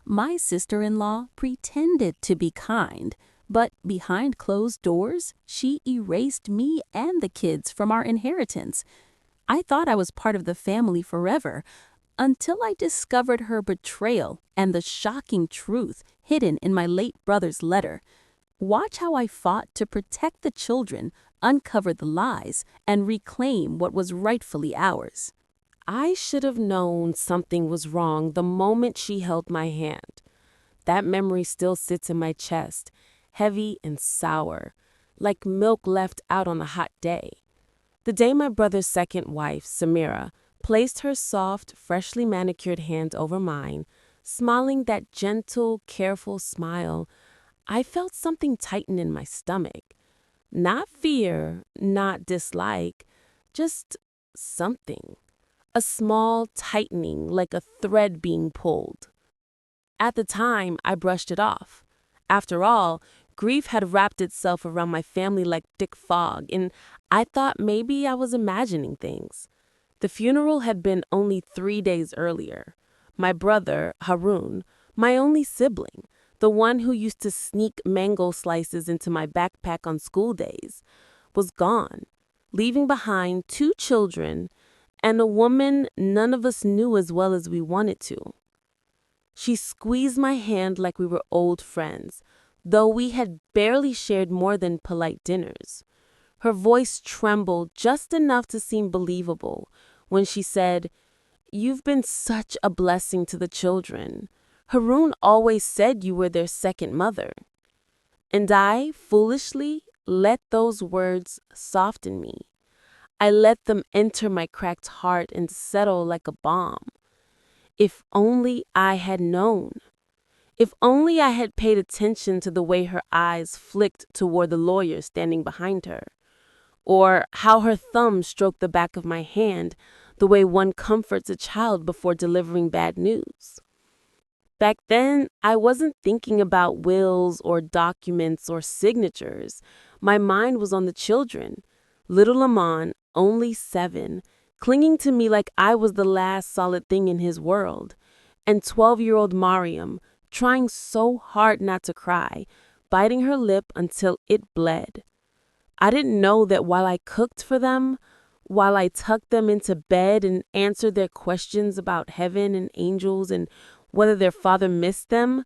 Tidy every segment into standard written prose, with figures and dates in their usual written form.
My sister-in-law pretended to be kind, but behind closed doors, she erased me and the kids from our inheritance. I thought I was part of the family forever, until I discovered her betrayal and the shocking truth hidden in my late brother's letter. Watch how I fought to protect the children, uncover the lies, and reclaim what was rightfully ours. I should have known something was wrong the moment she held my hand. That memory still sits in my chest, heavy and sour, like milk left out on a hot day. The day my brother's second wife, Samira, placed her soft, freshly manicured hand over mine, smiling that gentle, careful smile, I felt something tighten in my stomach. Not fear, not dislike, just something. A small tightening like a thread being pulled. At the time, I brushed it off. After all, grief had wrapped itself around my family like thick fog, and I thought maybe I was imagining things. The funeral had been only 3 days earlier. My brother, Harun, my only sibling, the one who used to sneak mango slices into my backpack on school days, was gone, leaving behind 2 children and a woman none of us knew as well as we wanted to. She squeezed my hand like we were old friends, though we had barely shared more than polite dinners. Her voice trembled just enough to seem believable when she said, "You've been such a blessing to the children. Harun always said you were their second mother." And I, foolishly, let those words soften me. I let them enter my cracked heart and settle like a bomb. If only I had known. If only I had paid attention to the way her eyes flicked toward the lawyer standing behind her, or how her thumb stroked the back of my hand the way one comforts a child before delivering bad news. Back then, I wasn't thinking about wills or documents or signatures. My mind was on the children. Little Aman, only 7, clinging to me like I was the last solid thing in his world, and 12-year-old Mariam, trying so hard not to cry, biting her lip until it bled. I didn't know that while I cooked for them, while I tucked them into bed and answered their questions about heaven and angels and whether their father missed them,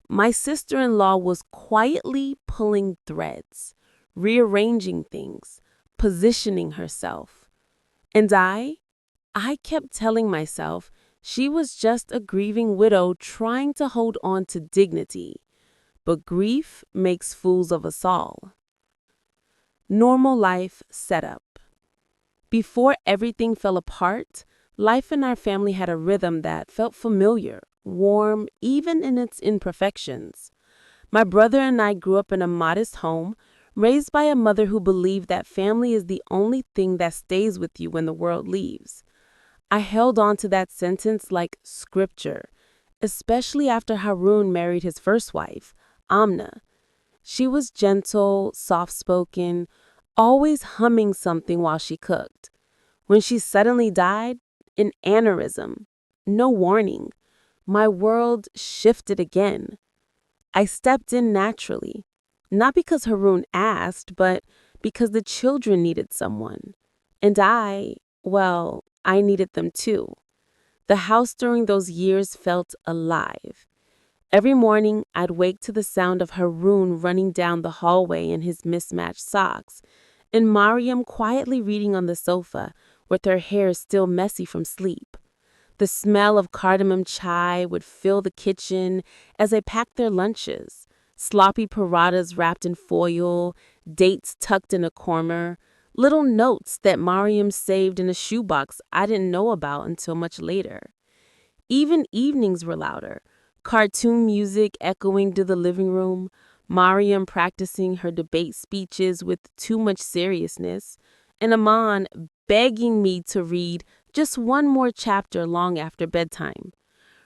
my sister-in-law was quietly pulling threads, rearranging things, positioning herself. And I kept telling myself she was just a grieving widow trying to hold on to dignity. But grief makes fools of us all. Normal life setup. Before everything fell apart, life in our family had a rhythm that felt familiar, warm, even in its imperfections. My brother and I grew up in a modest home, raised by a mother who believed that family is the only thing that stays with you when the world leaves. I held on to that sentence like scripture, especially after Harun married his first wife, Amna. She was gentle, soft-spoken, always humming something while she cooked. When she suddenly died, an aneurysm, no warning, my world shifted again. I stepped in naturally, not because Harun asked, but because the children needed someone. And I needed them too. The house during those years felt alive. Every morning, I'd wake to the sound of Harun running down the hallway in his mismatched socks, and Mariam quietly reading on the sofa with her hair still messy from sleep. The smell of cardamom chai would fill the kitchen as I packed their lunches, sloppy parathas wrapped in foil, dates tucked in a corner, little notes that Mariam saved in a shoebox I didn't know about until much later. Even evenings were louder, cartoon music echoing to the living room, Mariam practicing her debate speeches with too much seriousness, and Aman begging me to read just one more chapter long after bedtime.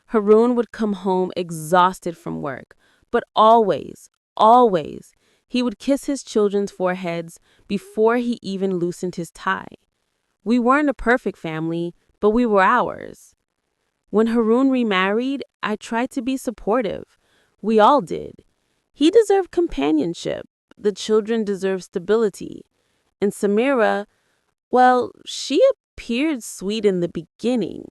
Harun would come home exhausted from work, but always, he would kiss his children's foreheads before he even loosened his tie. We weren't a perfect family, but we were ours. When Haroon remarried, I tried to be supportive. We all did. He deserved companionship. The children deserved stability. And Samira, well, she appeared sweet in the beginning,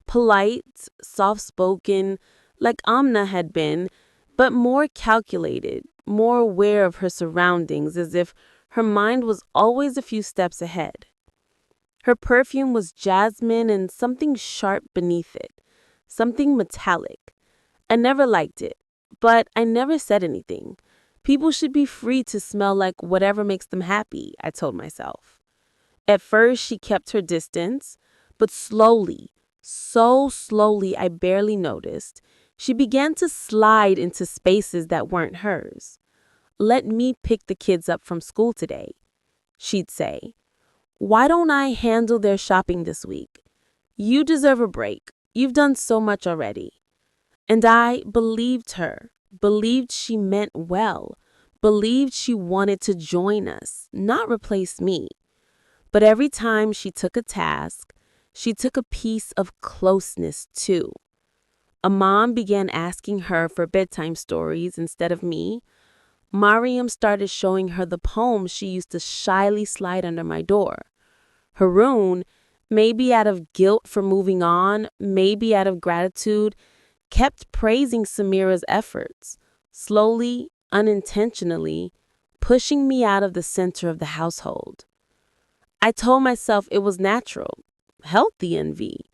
polite, soft-spoken, like Amna had been, but more calculated, more aware of her surroundings, as if her mind was always a few steps ahead. Her perfume was jasmine and something sharp beneath it, something metallic. I never liked it, but I never said anything. People should be free to smell like whatever makes them happy, I told myself. At first, she kept her distance, but slowly, so slowly I barely noticed, she began to slide into spaces that weren't hers. "Let me pick the kids up from school today," she'd say. "Why don't I handle their shopping this week? You deserve a break. You've done so much already." And I believed her, believed she meant well, believed she wanted to join us, not replace me. But every time she took a task, she took a piece of closeness too. A mom began asking her for bedtime stories instead of me. Mariam started showing her the poems she used to shyly slide under my door. Haroon, maybe out of guilt for moving on, maybe out of gratitude, kept praising Samira's efforts, slowly, unintentionally, pushing me out of the center of the household. I told myself it was natural, healthy envy,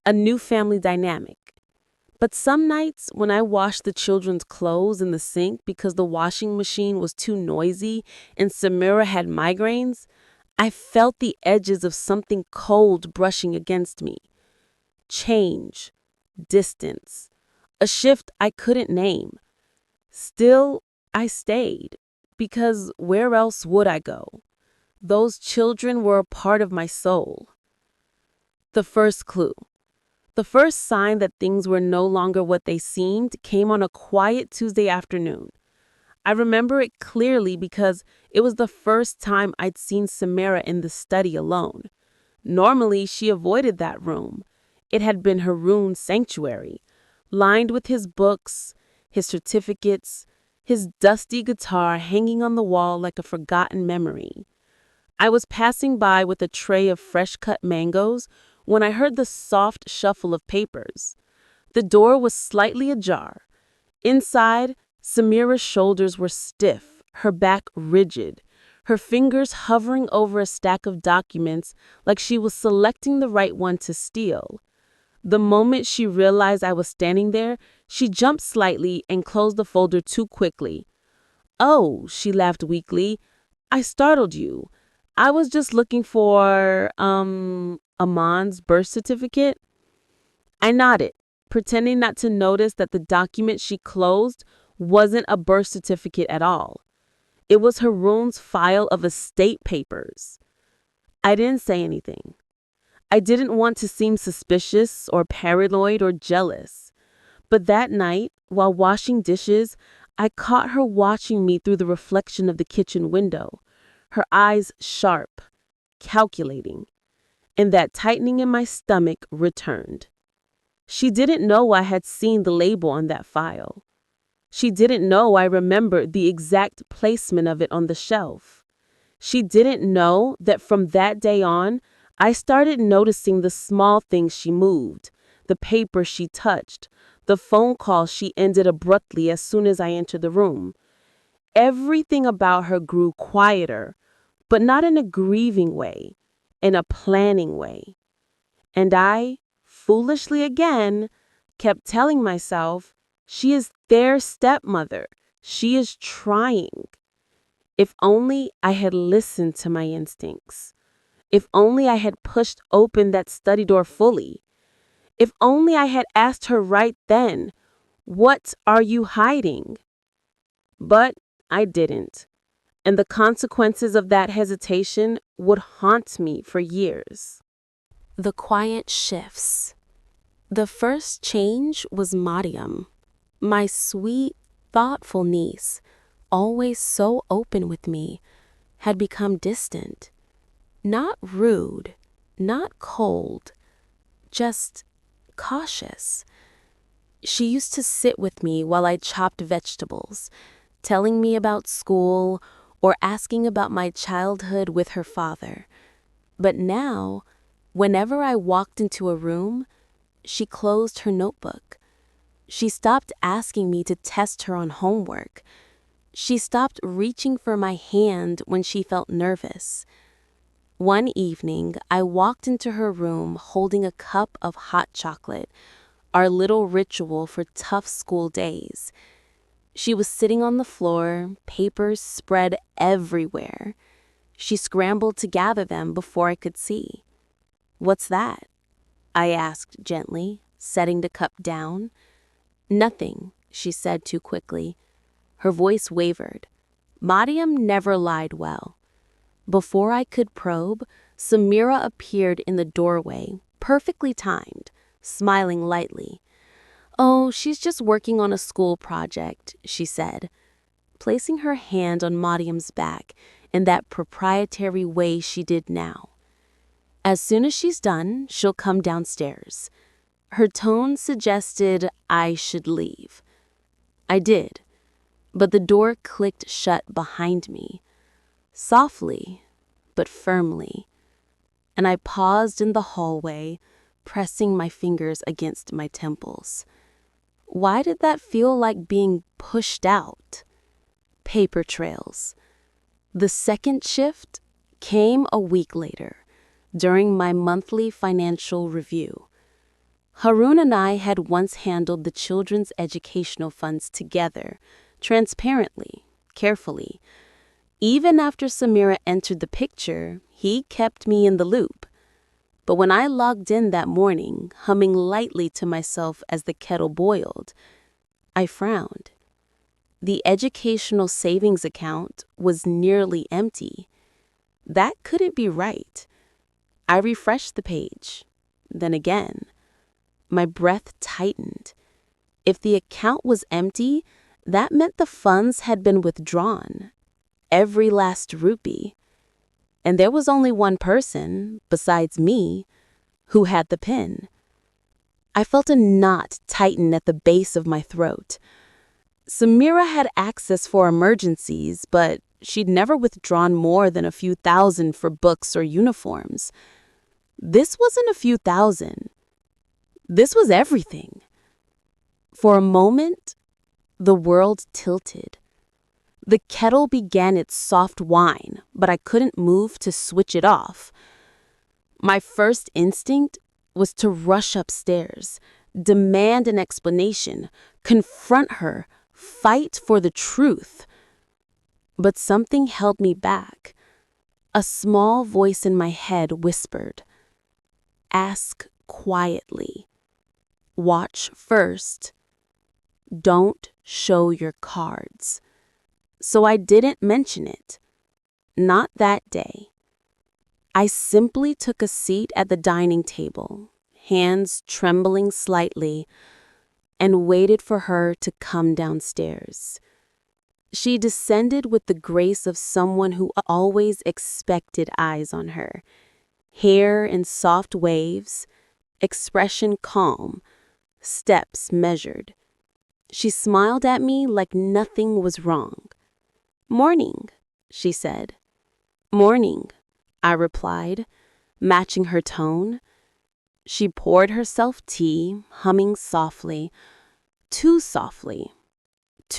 a new family dynamic. But some nights when I washed the children's clothes in the sink because the washing machine was too noisy and Samira had migraines, I felt the edges of something cold brushing against me. Change, distance, a shift I couldn't name. Still, I stayed, because where else would I go? Those children were a part of my soul. The first clue. The first sign that things were no longer what they seemed came on a quiet Tuesday afternoon. I remember it clearly because it was the first time I'd seen Samira in the study alone. Normally, she avoided that room. It had been Haroon's sanctuary, lined with his books, his certificates, his dusty guitar hanging on the wall like a forgotten memory. I was passing by with a tray of fresh-cut mangoes when I heard the soft shuffle of papers. The door was slightly ajar. Inside, Samira's shoulders were stiff, her back rigid, her fingers hovering over a stack of documents like she was selecting the right one to steal. The moment she realized I was standing there, she jumped slightly and closed the folder too quickly. "Oh," she laughed weakly, "I startled you. I was just looking for, Aman's birth certificate." I nodded, pretending not to notice that the document she closed wasn't a birth certificate at all. It was Haroon's file of estate papers. I didn't say anything. I didn't want to seem suspicious or paranoid or jealous. But that night, while washing dishes, I caught her watching me through the reflection of the kitchen window, her eyes sharp, calculating, and that tightening in my stomach returned. She didn't know I had seen the label on that file. She didn't know I remembered the exact placement of it on the shelf. She didn't know that from that day on, I started noticing the small things she moved, the paper she touched, the phone call she ended abruptly as soon as I entered the room. Everything about her grew quieter, but not in a grieving way, in a planning way. And I, foolishly again, kept telling myself, she is their stepmother. She is trying. If only I had listened to my instincts. If only I had pushed open that study door fully. If only I had asked her right then, "What are you hiding?" But I didn't. And the consequences of that hesitation would haunt me for years. The quiet shifts. The first change was Mariam, my sweet, thoughtful niece, always so open with me, had become distant. Not rude, not cold, just cautious. She used to sit with me while I chopped vegetables, telling me about school or asking about my childhood with her father. But now, whenever I walked into a room, she closed her notebook. She stopped asking me to test her on homework. She stopped reaching for my hand when she felt nervous. One evening, I walked into her room holding a cup of hot chocolate, our little ritual for tough school days. She was sitting on the floor, papers spread everywhere. She scrambled to gather them before I could see. "What's that?" I asked gently, setting the cup down. "Nothing," she said too quickly. Her voice wavered. Mariam never lied well. Before I could probe, Samira appeared in the doorway, perfectly timed, smiling lightly. "Oh, she's just working on a school project," she said, placing her hand on Mariam's back in that proprietary way she did now. "As soon as she's done, she'll come downstairs." Her tone suggested I should leave. I did, but the door clicked shut behind me, softly but firmly, and I paused in the hallway, pressing my fingers against my temples. Why did that feel like being pushed out? Paper trails. The second shift came a week later, during my monthly financial review. Harun and I had once handled the children's educational funds together, transparently, carefully. Even after Samira entered the picture, he kept me in the loop. But when I logged in that morning, humming lightly to myself as the kettle boiled, I frowned. The educational savings account was nearly empty. That couldn't be right. I refreshed the page. Then again. My breath tightened. If the account was empty, that meant the funds had been withdrawn. Every last rupee. And there was only one person, besides me, who had the PIN. I felt a knot tighten at the base of my throat. Samira had access for emergencies, but she'd never withdrawn more than a few thousand for books or uniforms. This wasn't a few thousand. This was everything. For a moment, the world tilted. The kettle began its soft whine, but I couldn't move to switch it off. My first instinct was to rush upstairs, demand an explanation, confront her, fight for the truth. But something held me back. A small voice in my head whispered, "Ask quietly. Watch first. Don't show your cards." So I didn't mention it. Not that day. I simply took a seat at the dining table, hands trembling slightly, and waited for her to come downstairs. She descended with the grace of someone who always expected eyes on her. Hair in soft waves, expression calm, steps measured. She smiled at me like nothing was wrong. "Morning," she said. "Morning," I replied, matching her tone. She poured herself tea, humming softly, too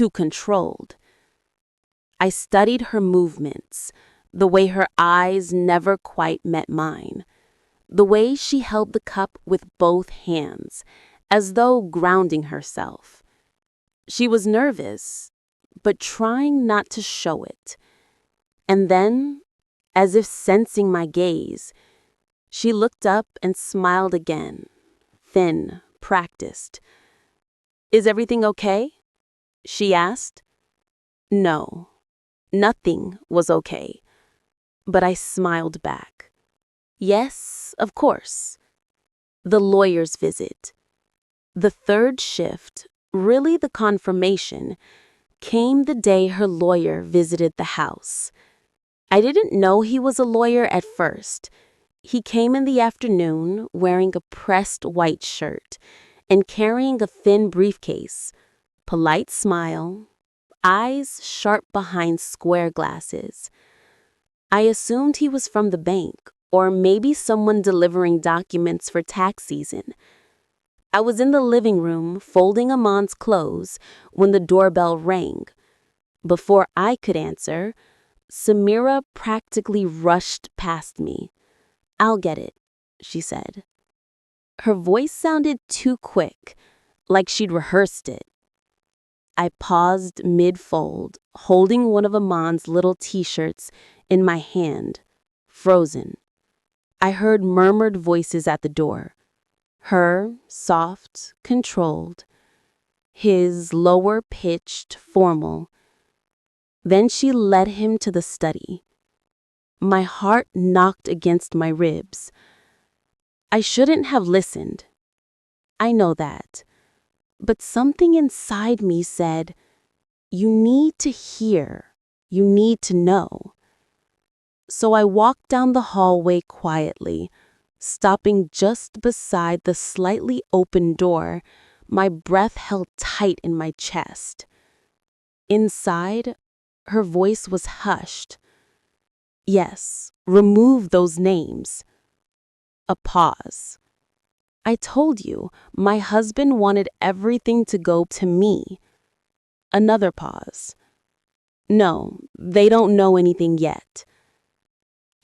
controlled. I studied her movements, the way her eyes never quite met mine, the way she held the cup with both hands, as though grounding herself. She was nervous, but trying not to show it. And then, as if sensing my gaze, she looked up and smiled again, thin, practiced. "Is everything okay?" she asked. No, nothing was okay, but I smiled back. Yes, of course. The lawyer's visit. The third shift, really the confirmation, came the day her lawyer visited the house. I didn't know he was a lawyer at first. He came in the afternoon wearing a pressed white shirt and carrying a thin briefcase, polite smile, eyes sharp behind square glasses. I assumed he was from the bank, or maybe someone delivering documents for tax season. I was in the living room folding Amon's clothes when the doorbell rang. Before I could answer, Samira practically rushed past me. "I'll get it," she said. Her voice sounded too quick, like she'd rehearsed it. I paused mid-fold, holding one of Amon's little t-shirts in my hand, frozen. I heard murmured voices at the door. Her, soft, controlled. His, lower-pitched, formal. Then she led him to the study. My heart knocked against my ribs. I shouldn't have listened. I know that. But something inside me said, "You need to hear. You need to know." So I walked down the hallway quietly, stopping just beside the slightly open door, my breath held tight in my chest. Inside, her voice was hushed. "Yes, remove those names." A pause. "I told you, my husband wanted everything to go to me." Another pause. "No, they don't know anything yet."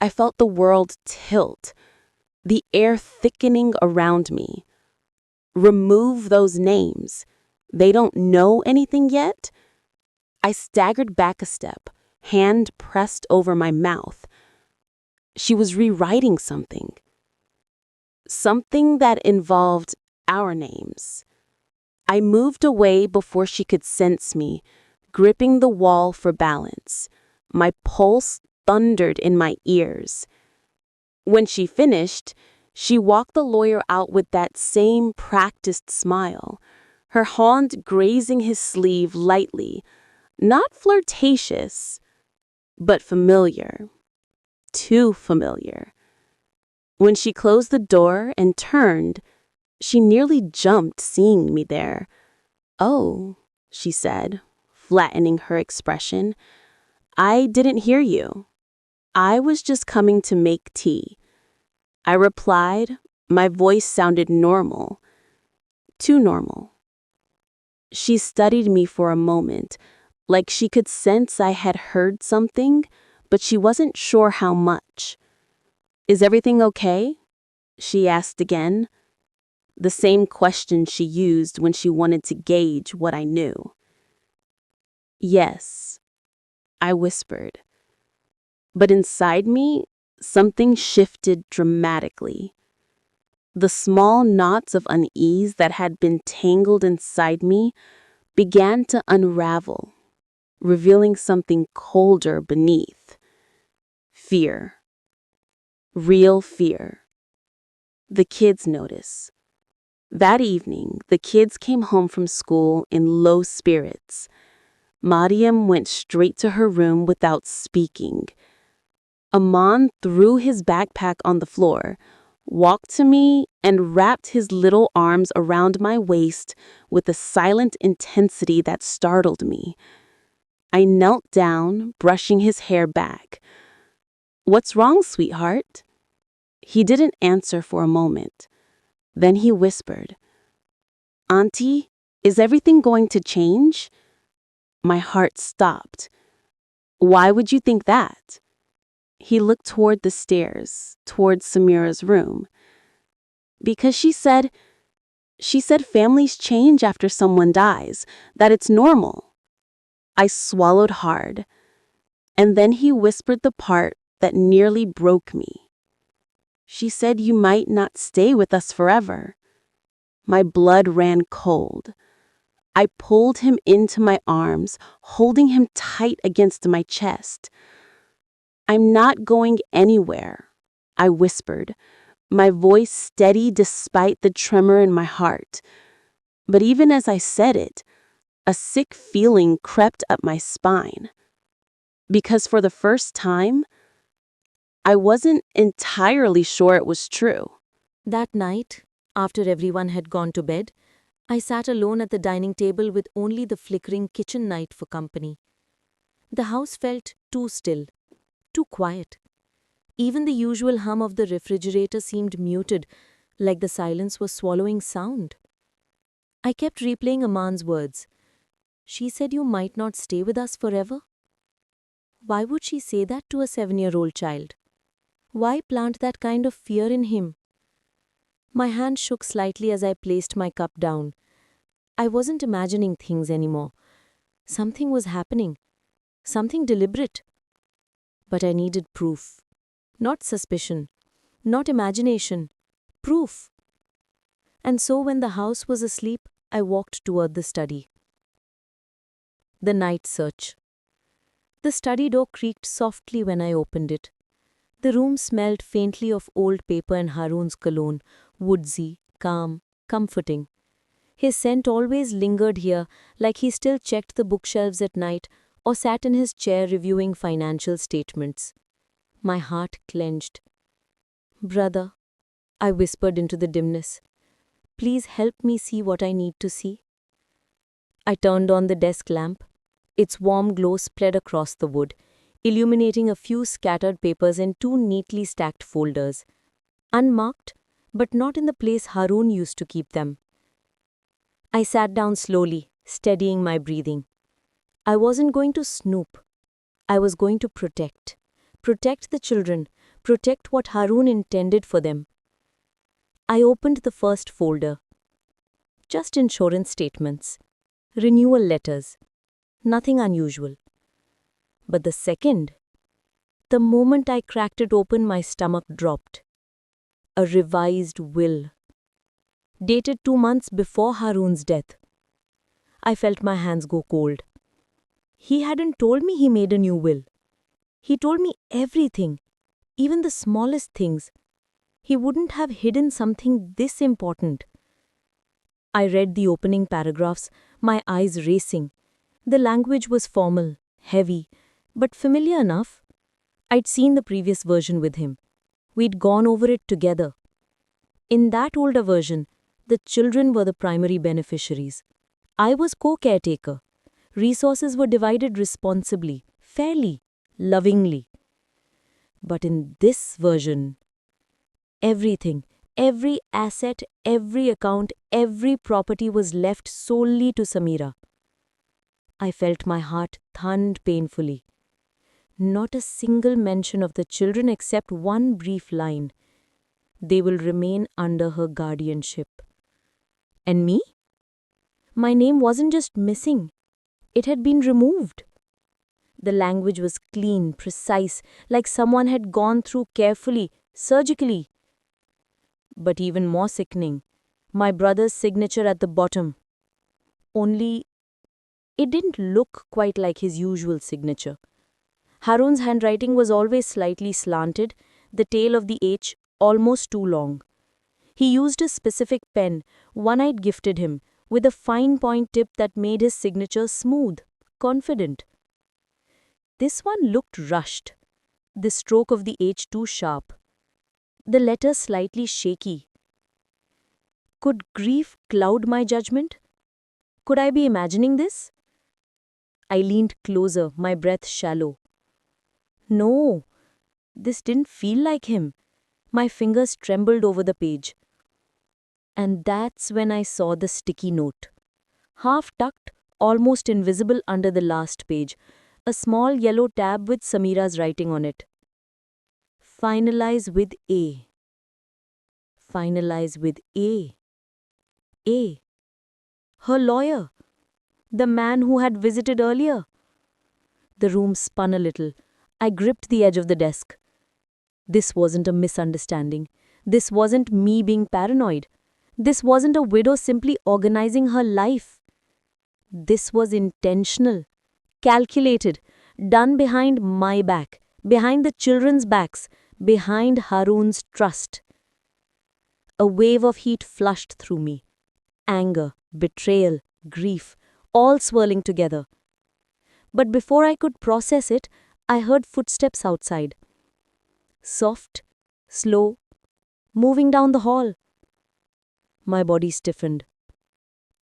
I felt the world tilt, the air thickening around me. Remove those names. They don't know anything yet? I staggered back a step, hand pressed over my mouth. She was rewriting something. Something that involved our names. I moved away before she could sense me, gripping the wall for balance. My pulse thundered in my ears. When she finished, she walked the lawyer out with that same practiced smile, her hand grazing his sleeve lightly, not flirtatious, but familiar. Too familiar. When she closed the door and turned, she nearly jumped seeing me there. "Oh," she said, flattening her expression. "I didn't hear you. I was just coming to make tea." I replied, my voice sounded normal. Too normal. She studied me for a moment, like she could sense I had heard something, but she wasn't sure how much. "Is everything okay?" she asked again. The same question she used when she wanted to gauge what I knew. "Yes," I whispered. But inside me, something shifted dramatically. The small knots of unease that had been tangled inside me began to unravel, revealing something colder beneath. Fear. Real fear. The kids notice. That evening, the kids came home from school in low spirits. Mariam went straight to her room without speaking. Aman threw his backpack on the floor, walked to me, and wrapped his little arms around my waist with a silent intensity that startled me. I knelt down, brushing his hair back. "What's wrong, sweetheart?" He didn't answer for a moment. Then he whispered, "Auntie, is everything going to change?" My heart stopped. "Why would you think that?" He looked toward the stairs, toward Samira's room. "Because she said families change after someone dies, that it's normal." I swallowed hard. And then he whispered the part that nearly broke me. "She said you might not stay with us forever." My blood ran cold. I pulled him into my arms, holding him tight against my chest. "I'm not going anywhere," I whispered, my voice steady despite the tremor in my heart. But even as I said it, a sick feeling crept up my spine. Because for the first time, I wasn't entirely sure it was true. That night, after everyone had gone to bed, I sat alone at the dining table with only the flickering kitchen light for company. The house felt too still, too quiet. Even the usual hum of the refrigerator seemed muted, like the silence was swallowing sound. I kept replaying Aman's words. She said you might not stay with us forever. Why would she say that to a 7-year-old child? Why plant that kind of fear in him? My hand shook slightly as I placed my cup down. I wasn't imagining things anymore. Something was happening. Something deliberate. But I needed proof. Not suspicion. Not imagination. Proof. And so when the house was asleep, I walked toward the study. The night search. The study door creaked softly when I opened it. The room smelled faintly of old paper and Harun's cologne, woodsy, calm, comforting. His scent always lingered here, like he still checked the bookshelves at night or sat in his chair reviewing financial statements. My heart clenched. "Brother," I whispered into the dimness, "please help me see what I need to see." I turned on the desk lamp. Its warm glow spread across the wood, illuminating a few scattered papers and 2 neatly stacked folders. Unmarked, but not in the place Harun used to keep them. I sat down slowly, steadying my breathing. I wasn't going to snoop. I was going to protect. Protect the children. Protect what Harun intended for them. I opened the first folder. Just insurance statements. Renewal letters. Nothing unusual. But the second, the moment I cracked it open, my stomach dropped. A revised will. Dated 2 months before Harun's death. I felt my hands go cold. He hadn't told me he made a new will. He told me everything, even the smallest things. He wouldn't have hidden something this important. I read the opening paragraphs, my eyes racing. The language was formal, heavy, but familiar enough. I'd seen the previous version with him. We'd gone over it together. In that older version, the children were the primary beneficiaries. I was co-caretaker. Resources were divided responsibly, fairly, lovingly. But in this version, everything, every asset, every account, every property was left solely to Samira. I felt my heart thud painfully. Not a single mention of the children except one brief line. They will remain under her guardianship. And me? My name wasn't just missing. It had been removed. The language was clean, precise, like someone had gone through carefully, surgically. But even more sickening, my brother's signature at the bottom. Only, it didn't look quite like his usual signature. Harun's handwriting was always slightly slanted, the tail of the H almost too long. He used a specific pen, one I'd gifted him, with a fine point tip that made his signature smooth, confident. This one looked rushed, the stroke of the H too sharp, the letter slightly shaky. Could grief cloud my judgment? Could I be imagining this? I leaned closer, my breath shallow. No, this didn't feel like him. My fingers trembled over the page. And that's when I saw the sticky note. Half tucked, almost invisible under the last page, a small yellow tab with Samira's writing on it. Finalize with A. Finalize with A. A. Her lawyer. The man who had visited earlier. The room spun a little. I gripped the edge of the desk. This wasn't a misunderstanding. This wasn't me being paranoid. This wasn't a widow simply organizing her life. This was intentional, calculated, done behind my back, behind the children's backs, behind Harun's trust. A wave of heat flushed through me. Anger, betrayal, grief, all swirling together. But before I could process it, I heard footsteps outside. soft, slow, moving down the hall. My body stiffened.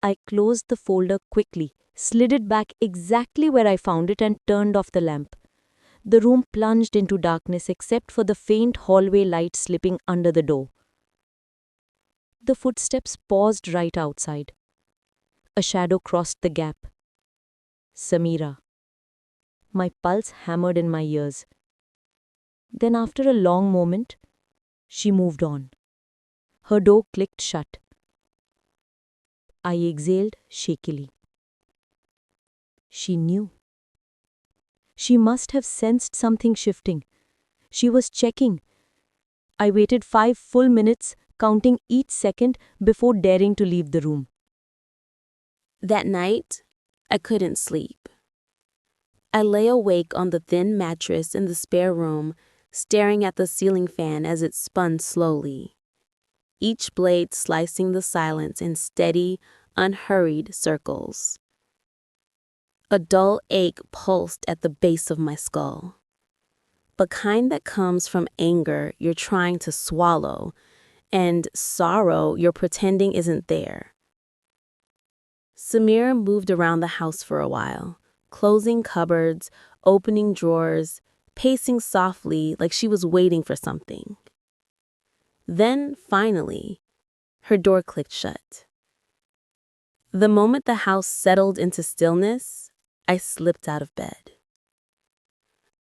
I closed the folder quickly, slid it back exactly where I found it, and turned off the lamp. The room plunged into darkness except for the faint hallway light slipping under the door. The footsteps paused right outside. A shadow crossed the gap. Samira. My pulse hammered in my ears. Then, after a long moment, she moved on. Her door clicked shut. I exhaled shakily. She knew. She must have sensed something shifting. She was checking. I waited 5 full minutes, counting each second before daring to leave the room. That night, I couldn't sleep. I lay awake on the thin mattress in the spare room, staring at the ceiling fan as it spun slowly, each blade slicing the silence in steady, unhurried circles. A dull ache pulsed at the base of my skull, the kind that comes from anger you're trying to swallow and sorrow you're pretending isn't there. Samira moved around the house for a while, closing cupboards, opening drawers, pacing softly like she was waiting for something. Then, finally, her door clicked shut. The moment the house settled into stillness, I slipped out of bed.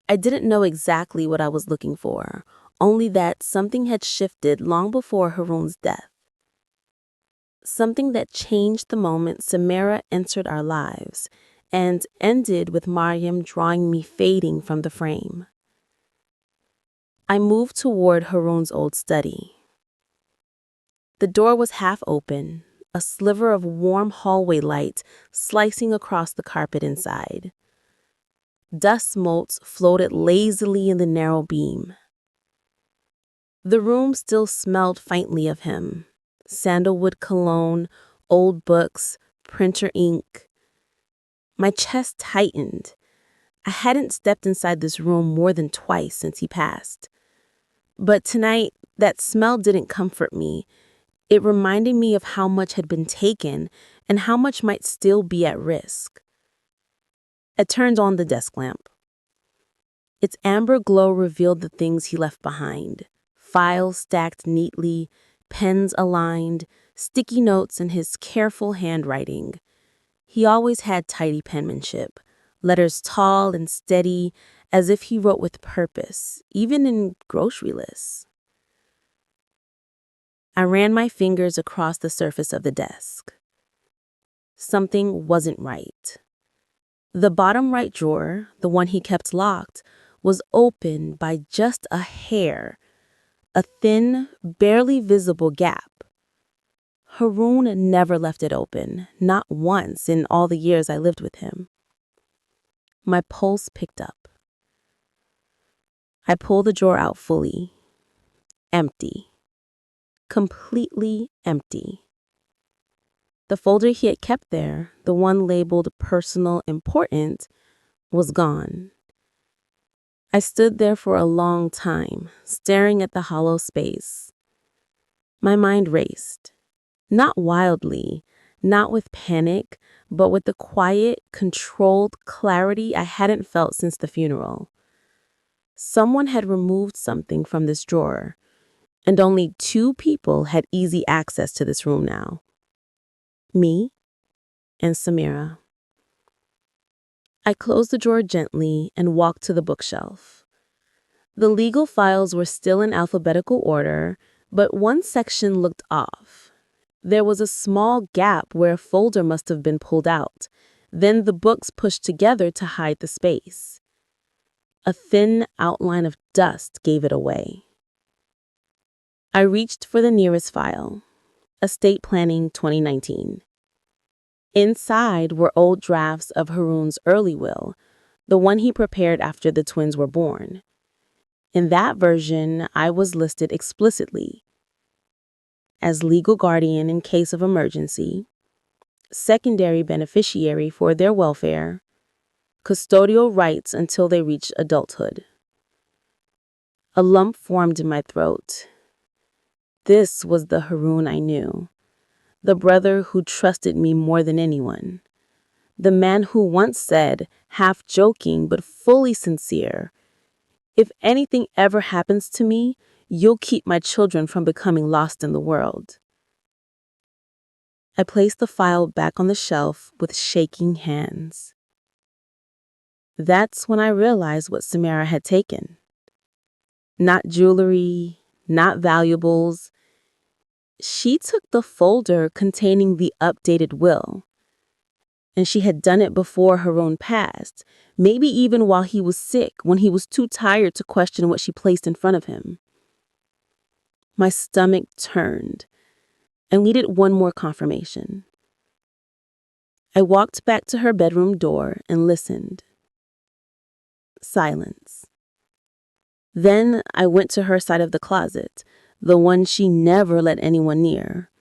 I didn't know exactly what I was looking for, only that something had shifted long before Haroon's death. Something that changed the moment Samira entered our lives and ended with Mariam drawing me fading from the frame. I moved toward Haroon's old study. The door was half open, a sliver of warm hallway light slicing across the carpet inside. Dust motes floated lazily in the narrow beam. The room still smelled faintly of him. Sandalwood cologne, old books, printer ink. My chest tightened. I hadn't stepped inside this room more than twice since he passed. But tonight, that smell didn't comfort me. It reminded me of how much had been taken and how much might still be at risk. I turned on the desk lamp. Its amber glow revealed the things he left behind. Files stacked neatly, pens aligned, sticky notes in his careful handwriting. He always had tidy penmanship, letters tall and steady, as if he wrote with purpose, even in grocery lists. I ran my fingers across the surface of the desk. Something wasn't right. The bottom right drawer, the one he kept locked, was open by just a hair, a thin, barely visible gap. Haroon never left it open, not once in all the years I lived with him. My pulse picked up. I pulled the drawer out fully. Empty. Completely empty. The folder he had kept there, the one labeled personal important, was gone. I stood there for a long time, staring at the hollow space. My mind raced. Not wildly, not with panic, but with the quiet, controlled clarity I hadn't felt since the funeral. Someone had removed something from this drawer, and only 2 people had easy access to this room now. Me and Samira. I closed the drawer gently and walked to the bookshelf. The legal files were still in alphabetical order, but one section looked off. There was a small gap where a folder must have been pulled out, then the books pushed together to hide the space. A thin outline of dust gave it away. I reached for the nearest file, Estate Planning 2019. Inside were old drafts of Haroon's early will, the one he prepared after the twins were born. In that version, I was listed explicitly as legal guardian in case of emergency, secondary beneficiary for their welfare, custodial rights until they reach adulthood. A lump formed in my throat. This was the Haroon I knew, the brother who trusted me more than anyone, the man who once said, half joking but fully sincere, "If anything ever happens to me, you'll keep my children from becoming lost in the world." I placed the file back on the shelf with shaking hands. That's when I realized what Samira had taken. Not jewelry, not valuables. She took the folder containing the updated will. And she had done it before Haroon passed, maybe even while he was sick, when he was too tired to question what she placed in front of him. My stomach turned. I needed one more confirmation. I walked back to her bedroom door and listened. Silence. Then I went to her side of the closet, the one she never let anyone near.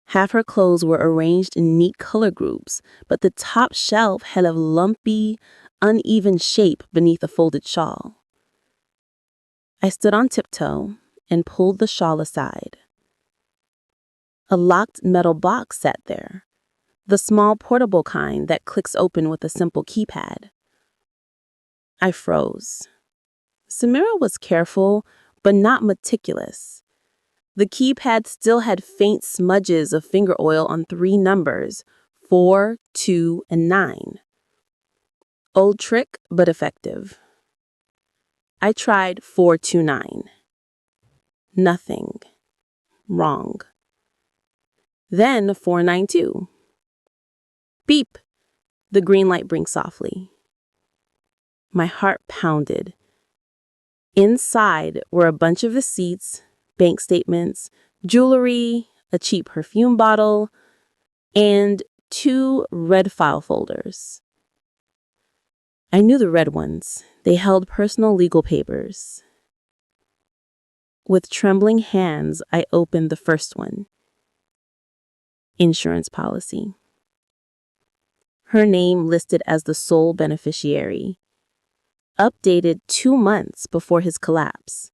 Half her clothes were arranged in neat color groups, but the top shelf had a lumpy, uneven shape beneath a folded shawl. I stood on tiptoe and pulled the shawl aside. A locked metal box sat there, the small portable kind that clicks open with a simple keypad. I froze. Samira was careful, but not meticulous. The keypad still had faint smudges of finger oil on 3 numbers, 4, 2, and 9. Old trick, but effective. I tried 429. Nothing. Wrong. Then 492. Beep. The green light blinks softly. My heart pounded. Inside were a bunch of receipts, bank statements, jewelry, a cheap perfume bottle, and 2 red file folders. I knew the red ones. They held personal legal papers. With trembling hands, I opened the first one. Insurance policy. Her name listed as the sole beneficiary. Updated 2 months before his collapse.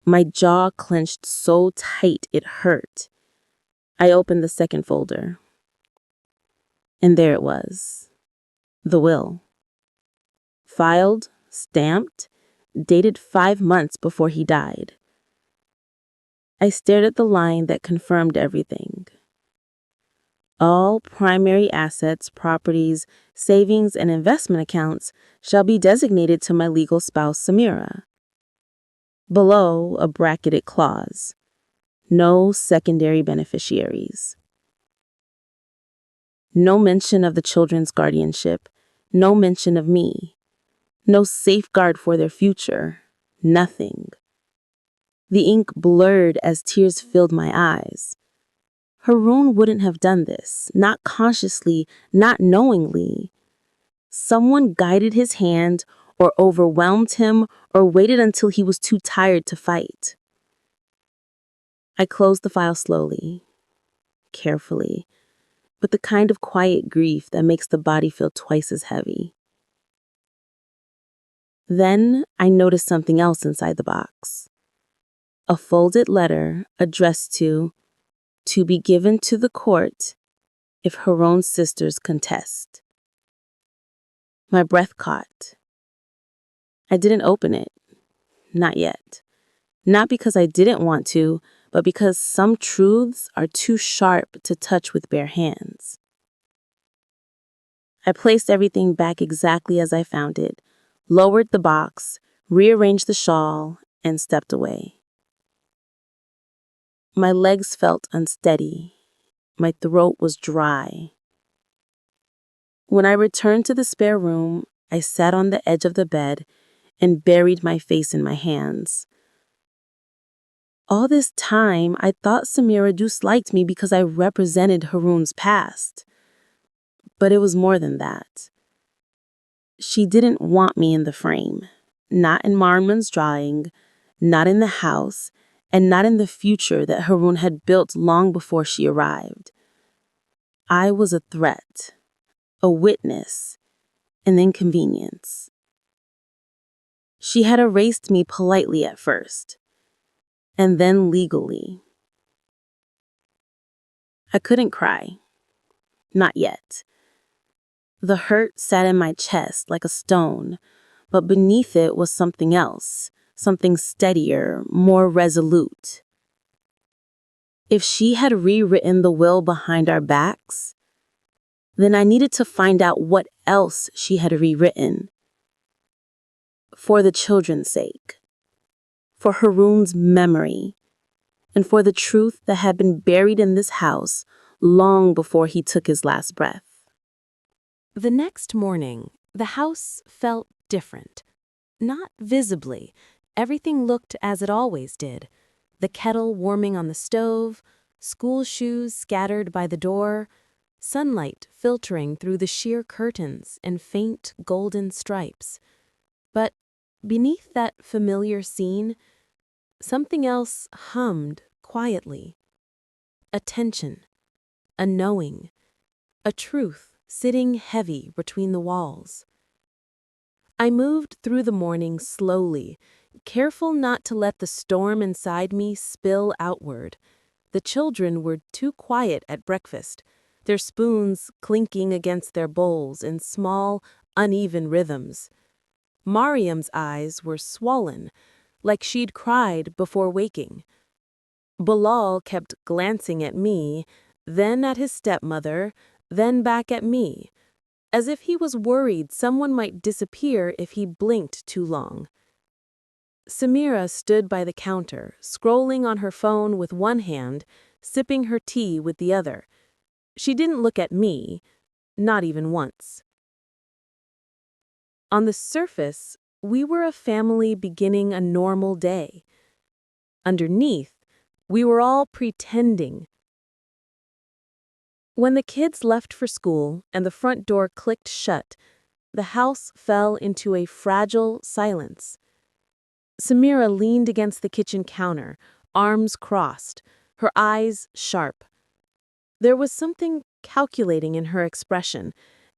My jaw clenched so tight it hurt. I opened the second folder. And there it was. The will. Filed, stamped, dated 5 months before he died. I stared at the line that confirmed everything. All primary assets, properties, savings, and investment accounts shall be designated to my legal spouse, Samira. Below, a bracketed clause. No secondary beneficiaries. No mention of the children's guardianship. No mention of me. No safeguard for their future. Nothing. The ink blurred as tears filled my eyes. Haroon wouldn't have done this, not consciously, not knowingly. Someone guided his hand or overwhelmed him or waited until he was too tired to fight. I closed the file slowly, carefully, with the kind of quiet grief that makes the body feel twice as heavy. Then I noticed something else inside the box. A folded letter addressed to be given to the court if Haroon's sisters contest. My breath caught. I didn't open it. Not yet. Not because I didn't want to, but because some truths are too sharp to touch with bare hands. I placed everything back exactly as I found it, lowered the box, rearranged the shawl, and stepped away. My legs felt unsteady. My throat was dry. When I returned to the spare room, I sat on the edge of the bed and buried my face in my hands. All this time, I thought Samira disliked me because I represented Haroon's past. But it was more than that. She didn't want me in the frame. Not in Marmon's drawing, not in the house, and not in the future that Haroon had built long before she arrived. I was a threat, a witness, an inconvenience. She had erased me politely at first, and then legally. I couldn't cry. Not yet. The hurt sat in my chest like a stone, but beneath it was something else, something steadier, more resolute. If she had rewritten the will behind our backs, then I needed to find out what else she had rewritten. For the children's sake, for Haroon's memory, and for the truth that had been buried in this house long before he took his last breath. The next morning, the house felt different. Not visibly. Everything looked as it always did. The kettle warming on the stove, school shoes scattered by the door, sunlight filtering through the sheer curtains in faint golden stripes. But beneath that familiar scene, something else hummed quietly. A tension, a knowing, a truth sitting heavy between the walls. I moved through the morning slowly, careful not to let the storm inside me spill outward. The children were too quiet at breakfast, their spoons clinking against their bowls in small, uneven rhythms. Mariam's eyes were swollen, like she'd cried before waking. Bilal kept glancing at me, then at his stepmother, then back at me, as if he was worried someone might disappear if he blinked too long. Samira stood by the counter, scrolling on her phone with one hand, sipping her tea with the other. She didn't look at me, not even once. On the surface, we were a family beginning a normal day. Underneath, we were all pretending. When the kids left for school and the front door clicked shut, the house fell into a fragile silence. Samira leaned against the kitchen counter, arms crossed, her eyes sharp. There was something calculating in her expression,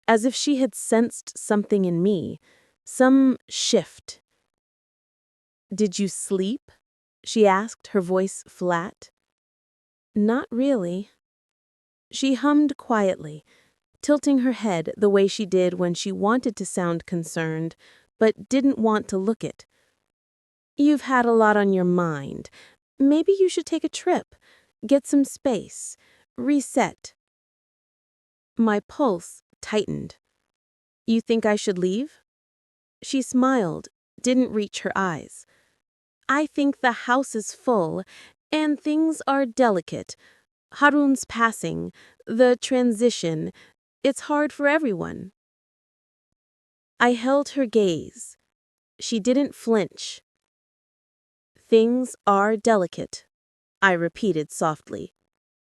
as if she had sensed something in me, some shift. "Did you sleep?" she asked, her voice flat. "Not really." She hummed quietly, tilting her head the way she did when she wanted to sound concerned, but didn't want to look it. "You've had a lot on your mind. Maybe you should take a trip, get some space, reset." My pulse tightened. "You think I should leave?" She smiled, didn't reach her eyes. "I think the house is full, and things are delicate. Haroon's passing, the transition, it's hard for everyone." I held her gaze. She didn't flinch. "Things are delicate," I repeated softly.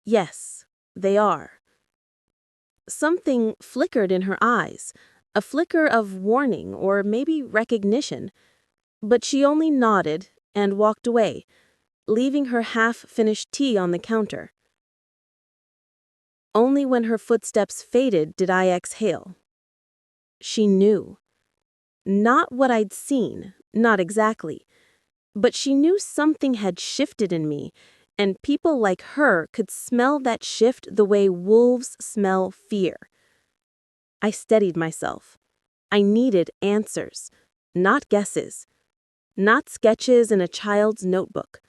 "Yes, they are." Something flickered in her eyes, a flicker of warning or maybe recognition, but she only nodded and walked away, leaving her half-finished tea on the counter. Only when her footsteps faded did I exhale. She knew. Not what I'd seen, not exactly, but she knew something had shifted in me, and people like her could smell that shift the way wolves smell fear. I steadied myself. I needed answers, not guesses, not sketches in a child's notebook,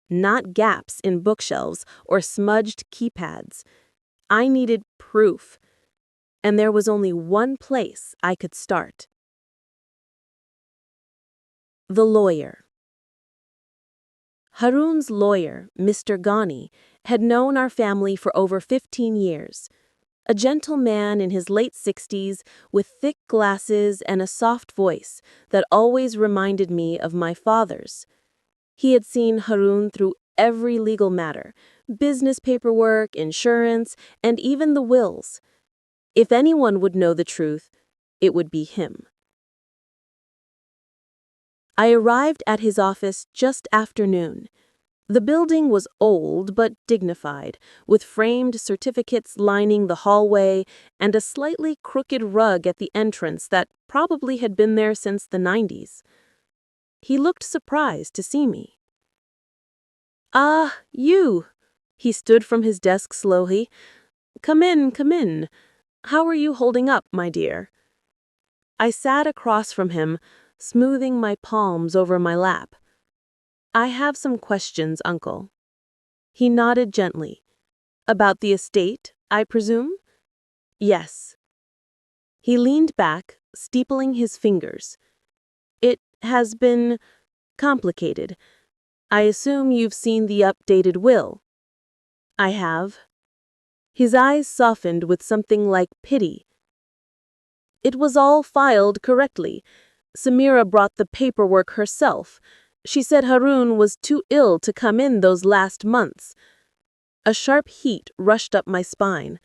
not gaps in bookshelves or smudged keypads. I needed proof, and there was only one place I could start. The lawyer. Haroon's lawyer, Mr. Ghani, had known our family for over 15 years. A gentle man in his late 60s with thick glasses and a soft voice that always reminded me of my father's. He had seen Haroon through every legal matter, business paperwork, insurance, and even the wills. If anyone would know the truth, it would be him. I arrived at his office just after noon. The building was old but dignified, with framed certificates lining the hallway and a slightly crooked rug at the entrance that probably had been there since the 90s. He looked surprised to see me. "Ah, you!" He stood from his desk slowly. Come in, come in. How are you holding up, my dear?" I sat across from him, smoothing my palms over my lap. "I have some questions, Uncle." He nodded gently. "About the estate, I presume?" "Yes." He leaned back, steepling his fingers. "It has been complicated. I assume you've seen the updated will." "I have." His eyes softened with something like pity. "It was all filed correctly. Samira brought the paperwork herself. She said Harun was too ill to come in those last months." A sharp heat rushed up my spine.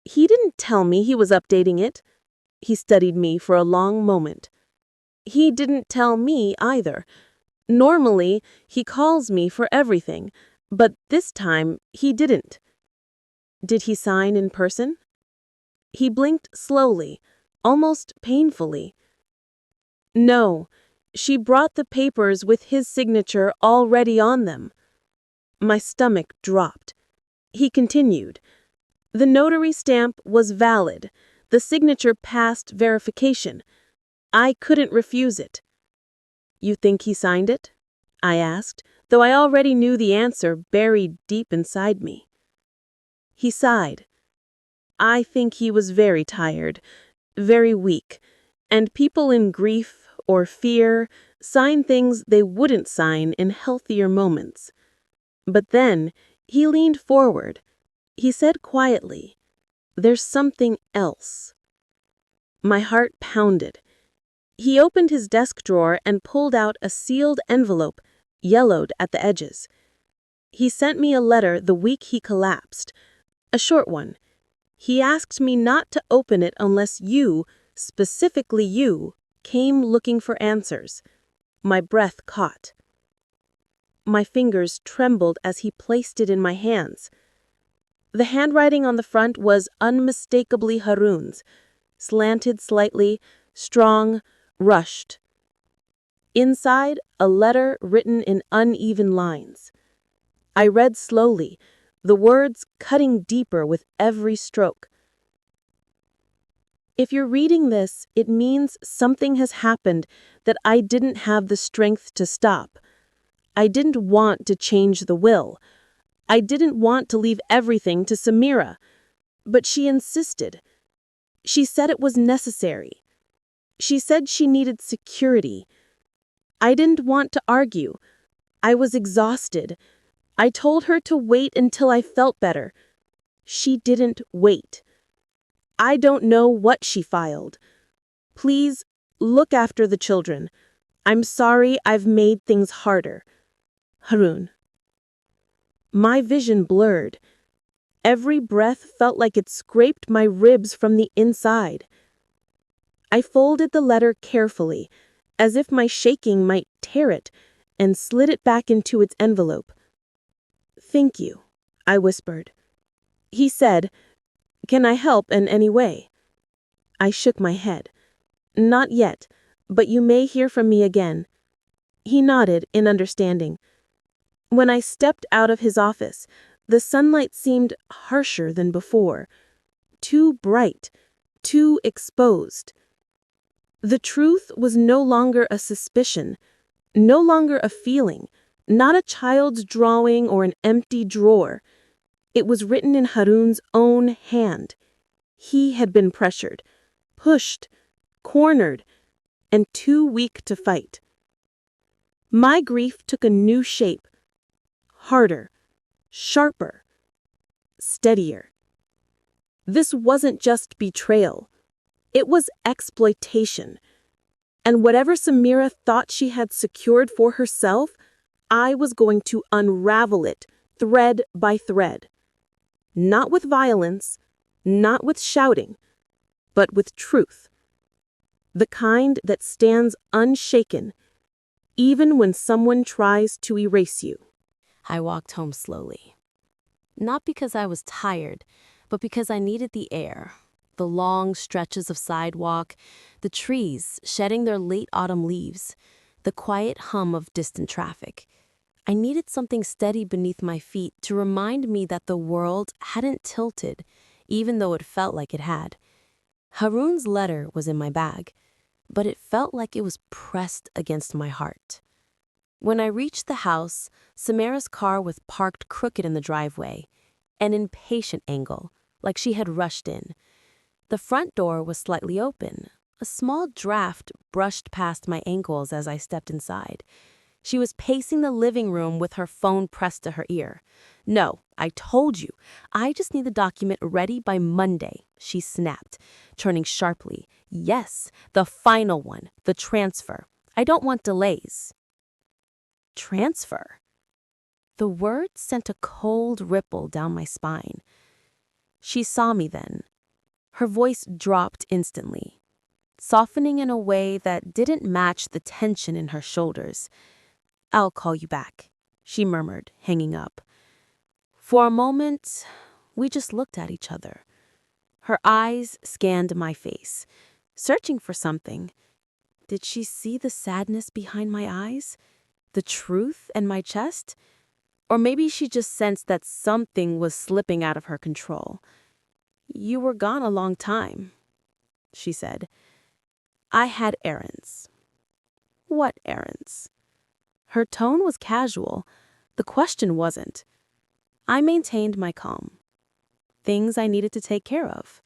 He didn't tell me he was updating it." He studied me for a long moment. "He didn't tell me either. Normally, he calls me for everything, but this time he didn't." "Did he sign in person?" He blinked slowly, almost painfully. "No, she brought the papers with his signature already on them." My stomach dropped. He continued. "The notary stamp was valid. The signature passed verification. I couldn't refuse it." "You think he signed it?" I asked, though I already knew the answer buried deep inside me. He sighed. "I think he was very tired, very weak, and people in grief or fear sign things they wouldn't sign in healthier moments." But then he leaned forward. He said quietly, "There's something else." My heart pounded. He opened his desk drawer and pulled out a sealed envelope, yellowed at the edges. "He sent me a letter the week he collapsed. A short one. He asked me not to open it unless you, specifically you, came looking for answers." My breath caught. My fingers trembled as he placed it in my hands. The handwriting on the front was unmistakably Harun's, slanted slightly, strong, rushed. Inside, a letter written in uneven lines. I read slowly, the words cutting deeper with every stroke. "If you're reading this, it means something has happened that I didn't have the strength to stop. I didn't want to change the will. I didn't want to leave everything to Samira. But she insisted. She said it was necessary. She said she needed security. I didn't want to argue. I was exhausted. I told her to wait until I felt better. She didn't wait. I don't know what she filed. Please, look after the children. I'm sorry I've made things harder. Harun." My vision blurred. Every breath felt like it scraped my ribs from the inside. I folded the letter carefully, as if my shaking might tear it, and slid it back into its envelope. "Thank you," I whispered. He said, "Can I help in any way?" I shook my head. "Not yet, but you may hear from me again." He nodded in understanding. When I stepped out of his office, the sunlight seemed harsher than before, too bright, too exposed. The truth was no longer a suspicion, no longer a feeling, not a child's drawing or an empty drawer. It was written in Harun's own hand. He had been pressured, pushed, cornered, and too weak to fight. My grief took a new shape, harder, sharper, steadier. This wasn't just betrayal. It was exploitation. And whatever Samira thought she had secured for herself, I was going to unravel it, thread by thread. Not with violence, not with shouting, but with truth. The kind that stands unshaken, even when someone tries to erase you. I walked home slowly. Not because I was tired, but because I needed the air. The long stretches of sidewalk, the trees shedding their late autumn leaves, the quiet hum of distant traffic. I needed something steady beneath my feet to remind me that the world hadn't tilted, even though it felt like it had. Haroon's letter was in my bag, but it felt like it was pressed against my heart. When I reached the house, Samara's car was parked crooked in the driveway, an impatient angle, like she had rushed in. The front door was slightly open. A small draft brushed past my ankles as I stepped inside. She was pacing the living room with her phone pressed to her ear. "No, I told you. I just need the document ready by Monday," she snapped, turning sharply. "Yes, the final one, the transfer. I don't want delays." Transfer? The word sent a cold ripple down my spine. She saw me then. Her voice dropped instantly, softening in a way that didn't match the tension in her shoulders. "I'll call you back," she murmured, hanging up. For a moment, we just looked at each other. Her eyes scanned my face, searching for something. Did she see the sadness behind my eyes? The truth in my chest? Or maybe she just sensed that something was slipping out of her control. "You were gone a long time," she said. "I had errands." "What errands?" Her tone was casual. The question wasn't. I maintained my calm. Things I needed to take care of.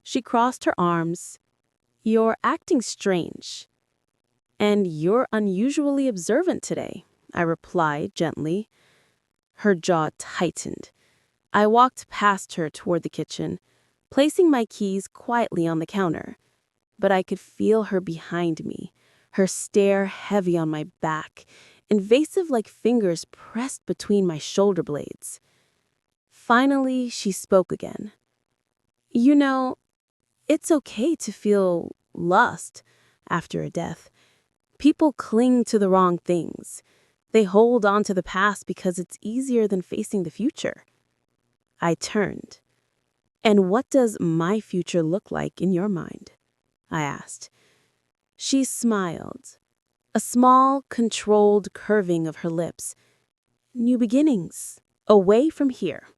She crossed her arms. "You're acting strange." "And you're unusually observant today," I replied gently. Her jaw tightened. I walked past her toward the kitchen, placing my keys quietly on the counter. But I could feel her behind me, her stare heavy on my back, invasive like fingers pressed between my shoulder blades. Finally, she spoke again. "You know, it's okay to feel lust after a death. People cling to the wrong things. They hold on to the past because it's easier than facing the future." I turned. "And what does my future look like in your mind?" I asked. She smiled, a small, controlled curving of her lips. "New beginnings, away from here."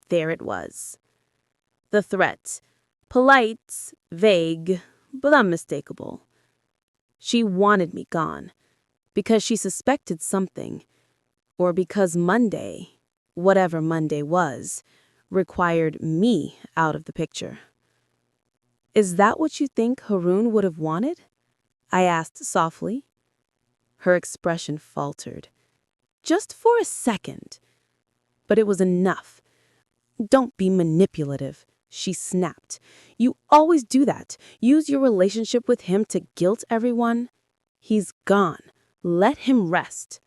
There it was. The threat, polite, vague, but unmistakable. She wanted me gone, because she suspected something, or because Monday, whatever Monday was, required me out of the picture. "Is that what you think Haroon would have wanted?" I asked softly. Her expression faltered. Just for a second. But it was enough. "Don't be manipulative," she snapped. "You always do that. Use your relationship with him to guilt everyone. He's gone. Let him rest."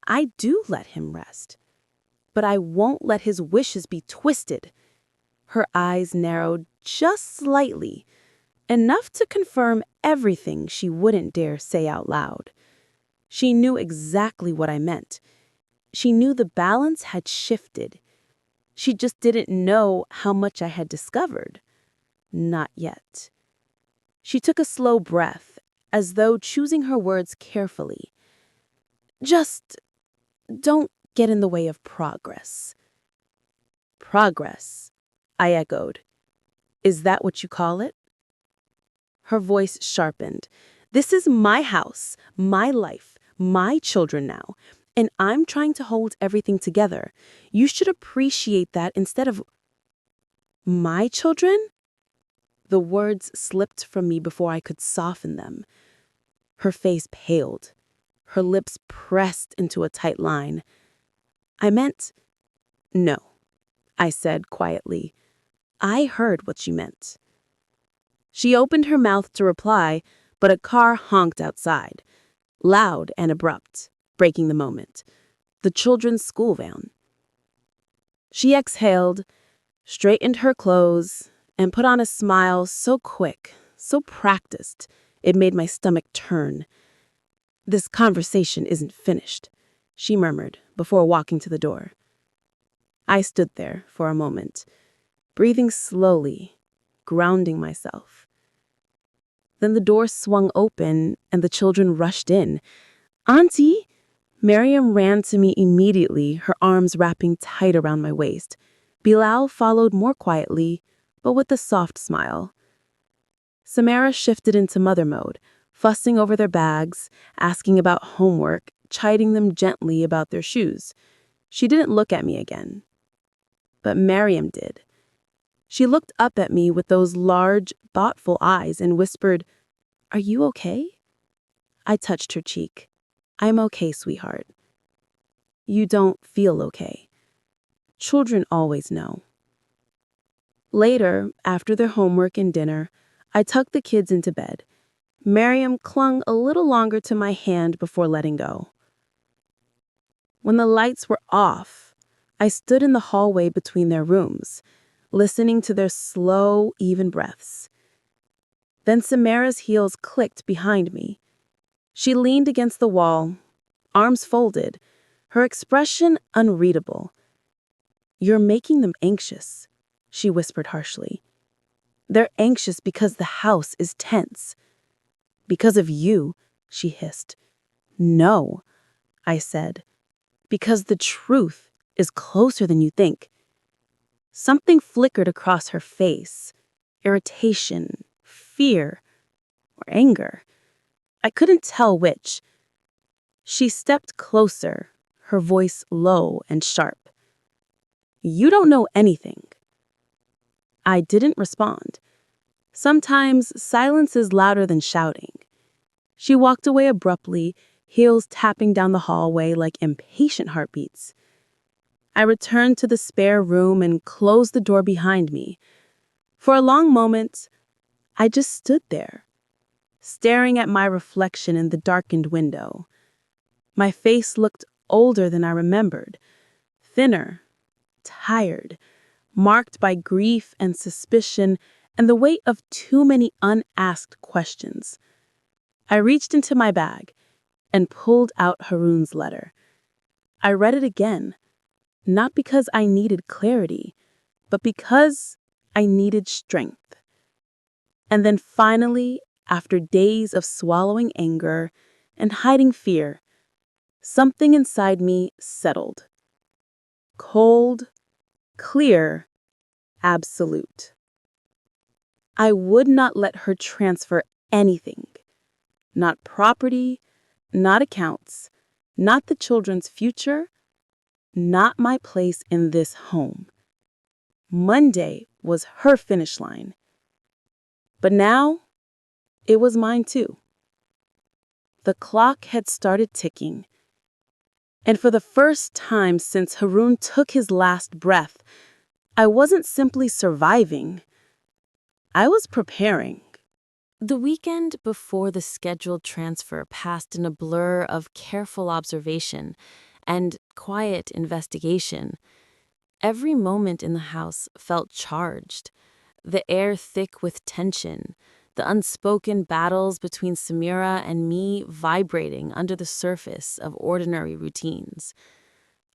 I do let him rest. But I won't let his wishes be twisted. Her eyes narrowed just slightly, enough to confirm everything she wouldn't dare say out loud. She knew exactly what I meant. She knew the balance had shifted. She just didn't know how much I had discovered. Not yet. She took a slow breath, as though choosing her words carefully. "Just don't get in the way of progress." "Progress," I echoed. "Is that what you call it?" Her voice sharpened. "This is my house, my life, my children now, and I'm trying to hold everything together. You should appreciate that instead of—" "My children?" The words slipped from me before I could soften them. Her face paled. Her lips pressed into a tight line. "I meant, no," I said quietly. "I heard what you meant." She opened her mouth to reply, but a car honked outside, loud and abrupt, breaking the moment. The children's school van. She exhaled, straightened her clothes, and put on a smile so quick, so practiced, it made my stomach turn. "This conversation isn't finished," she murmured before walking to the door. I stood there for a moment, breathing slowly, grounding myself. Then the door swung open and the children rushed in. "Auntie!" Miriam ran to me immediately, her arms wrapping tight around my waist. Bilal followed more quietly, but with a soft smile. Samara shifted into mother mode, fussing over their bags, asking about homework, chiding them gently about their shoes. She didn't look at me again. But Miriam did. She looked up at me with those large, thoughtful eyes and whispered, "Are you okay?" I touched her cheek. "I'm okay, sweetheart." "You don't feel okay." Children always know. Later, after their homework and dinner, I tucked the kids into bed. Miriam clung a little longer to my hand before letting go. When the lights were off, I stood in the hallway between their rooms, listening to their slow, even breaths. Then Samara's heels clicked behind me. She leaned against the wall, arms folded, her expression unreadable. "You're making them anxious," she whispered harshly. "They're anxious because the house is tense." "Because of you," she hissed. "No," I said, "because the truth is closer than you think." Something flickered across her face. Irritation, fear, or anger. I couldn't tell which. She stepped closer, her voice low and sharp. "You don't know anything." I didn't respond. Sometimes silence is louder than shouting. She walked away abruptly, heels tapping down the hallway like impatient heartbeats. I returned to the spare room and closed the door behind me. For a long moment, I just stood there, staring at my reflection in the darkened window. My face looked older than I remembered, thinner, tired, marked by grief and suspicion and the weight of too many unasked questions. I reached into my bag and pulled out Haroon's letter. I read it again, not because I needed clarity, but because I needed strength. And then finally, after days of swallowing anger and hiding fear, something inside me settled. Cold, clear, absolute. I would not let her transfer anything. Not property, not accounts, not the children's future, not my place in this home. Monday was her finish line. But now, it was mine too. The clock had started ticking. And for the first time since Haroon took his last breath, I wasn't simply surviving. I was preparing. The weekend before the scheduled transfer passed in a blur of careful observation and quiet investigation. Every moment in the house felt charged, the air thick with tension, the unspoken battles between Samira and me vibrating under the surface of ordinary routines.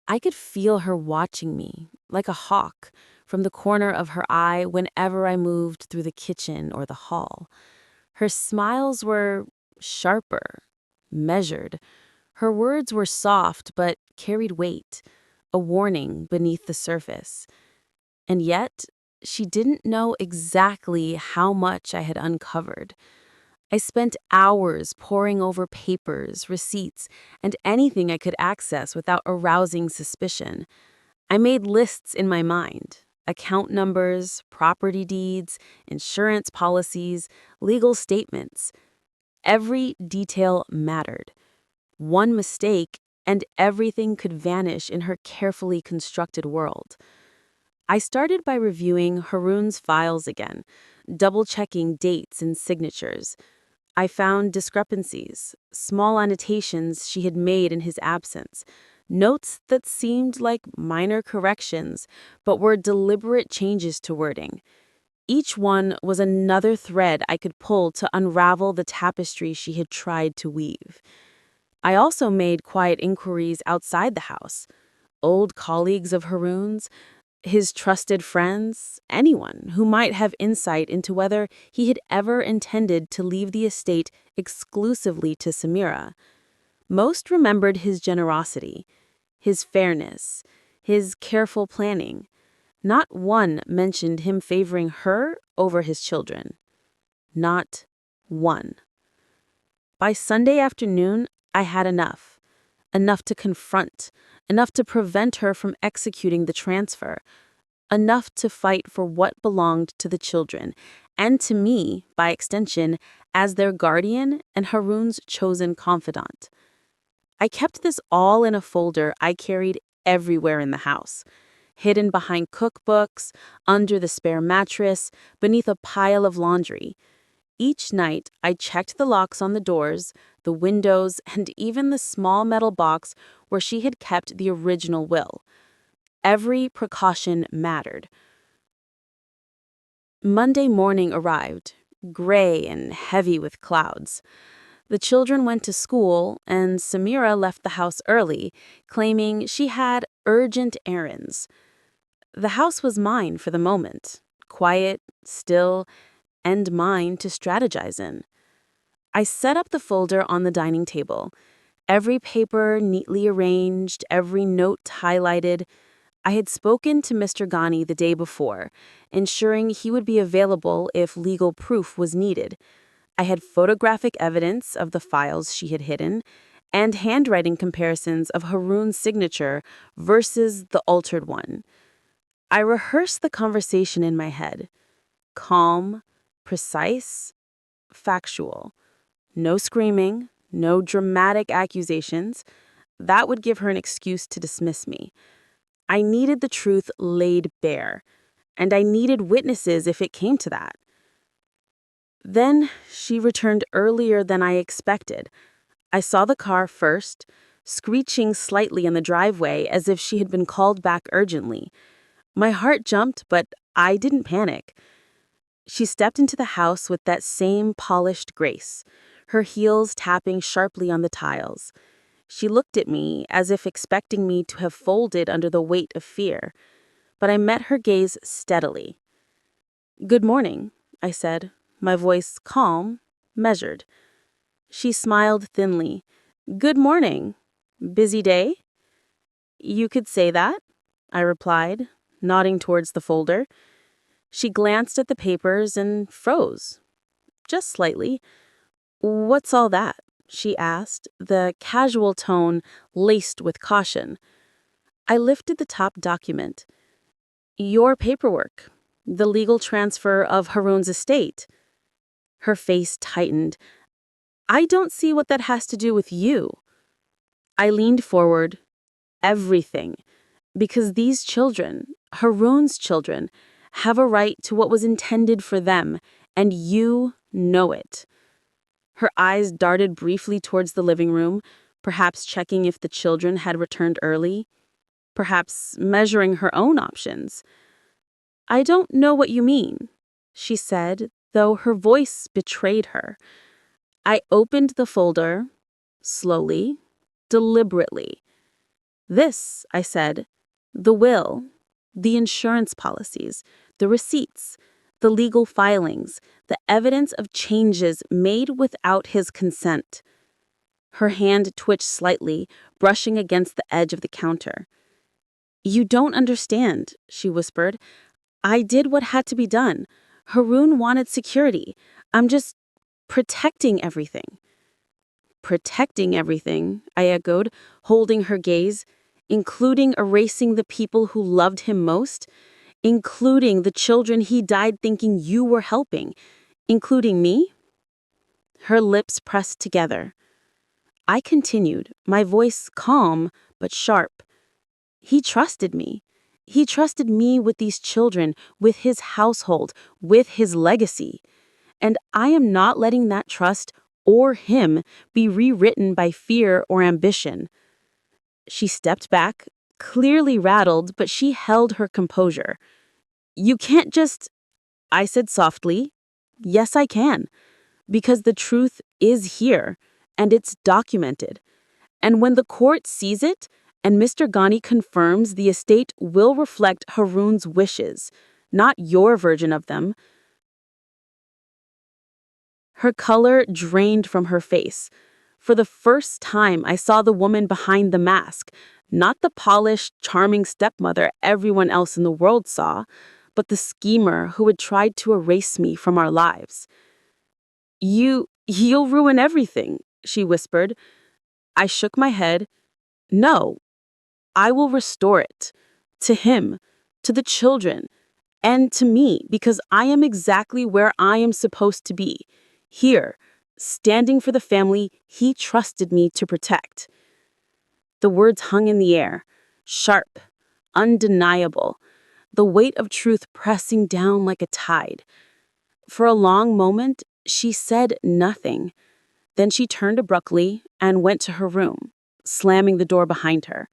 I could feel her watching me, like a hawk, from the corner of her eye whenever I moved through the kitchen or the hall. Her smiles were sharper, measured. Her words were soft but carried weight, a warning beneath the surface. And yet, she didn't know exactly how much I had uncovered. I spent hours poring over papers, receipts, and anything I could access without arousing suspicion. I made lists in my mind. Account numbers, property deeds, insurance policies, legal statements. Every detail mattered. One mistake, and everything could vanish in her carefully constructed world. I started by reviewing Haroon's files again, double-checking dates and signatures. I found discrepancies, small annotations she had made in his absence, notes that seemed like minor corrections, but were deliberate changes to wording. Each one was another thread I could pull to unravel the tapestry she had tried to weave. I also made quiet inquiries outside the house. Old colleagues of Haroon's, his trusted friends, anyone who might have insight into whether he had ever intended to leave the estate exclusively to Samira. Most remembered his generosity, his fairness, his careful planning. Not one mentioned him favoring her over his children. Not one. By Sunday afternoon, I had enough. Enough to confront, enough to prevent her from executing the transfer, enough to fight for what belonged to the children, and to me, by extension, as their guardian and Haroon's chosen confidant. I kept this all in a folder I carried everywhere in the house, hidden behind cookbooks, under the spare mattress, beneath a pile of laundry. Each night, I checked the locks on the doors, the windows, and even the small metal box where she had kept the original will. Every precaution mattered. Monday morning arrived, gray and heavy with clouds. The children went to school, and Samira left the house early, claiming she had urgent errands. The house was mine for the moment, quiet, still, and mine to strategize in. I set up the folder on the dining table, every paper neatly arranged, every note highlighted. I had spoken to Mr. Ghani the day before, ensuring he would be available if legal proof was needed. I had photographic evidence of the files she had hidden, and handwriting comparisons of Haroon's signature versus the altered one. I rehearsed the conversation in my head. Calm, precise, factual. No screaming, no dramatic accusations. That would give her an excuse to dismiss me. I needed the truth laid bare, and I needed witnesses if it came to that. Then she returned earlier than I expected. I saw the car first, screeching slightly in the driveway as if she had been called back urgently. My heart jumped, but I didn't panic. She stepped into the house with that same polished grace, her heels tapping sharply on the tiles. She looked at me as if expecting me to have folded under the weight of fear, but I met her gaze steadily. "Good morning," I said, my voice calm, measured. She smiled thinly. "Good morning. Busy day?" "You could say that," I replied, nodding towards the folder. She glanced at the papers and froze, just slightly. "What's all that?" she asked, the casual tone laced with caution. I lifted the top document. "Your paperwork, the legal transfer of Haroon's estate." Her face tightened. "I don't see what that has to do with you." I leaned forward. "Everything. Because these children, Haroon's children, have a right to what was intended for them, and you know it." Her eyes darted briefly towards the living room, perhaps checking if the children had returned early, perhaps measuring her own options. "I don't know what you mean," she said, though her voice betrayed her. I opened the folder, slowly, deliberately. "This," I said, "the will, the insurance policies, the receipts, the legal filings, the evidence of changes made without his consent." Her hand twitched slightly, brushing against the edge of the counter. "You don't understand," she whispered. "I did what had to be done. Haroon wanted security. I'm just protecting everything." "Protecting everything," I echoed, holding her gaze, "including erasing the people who loved him most, including the children he died thinking you were helping, including me?" Her lips pressed together. I continued, my voice calm but sharp. "He trusted me. He trusted me with these children, with his household, with his legacy. And I am not letting that trust or him be rewritten by fear or ambition." She stepped back, clearly rattled, but she held her composure. "You can't just—" I said softly, "Yes, I can. Because the truth is here, and it's documented. And when the court sees it, and Mr. Ghani confirms the estate will reflect Haroon's wishes, not your version of them. Her color drained from her face. For the first time, I saw the woman behind the mask, not the polished, charming stepmother everyone else in the world saw, but the schemer who had tried to erase me from our lives. You'll ruin everything, she whispered. I shook my head. No, I will restore it. To him, to the children, and to me, because I am exactly where I am supposed to be. Here, standing for the family he trusted me to protect. The words hung in the air, sharp, undeniable, the weight of truth pressing down like a tide. For a long moment, she said nothing. Then she turned abruptly and went to her room, slamming the door behind her.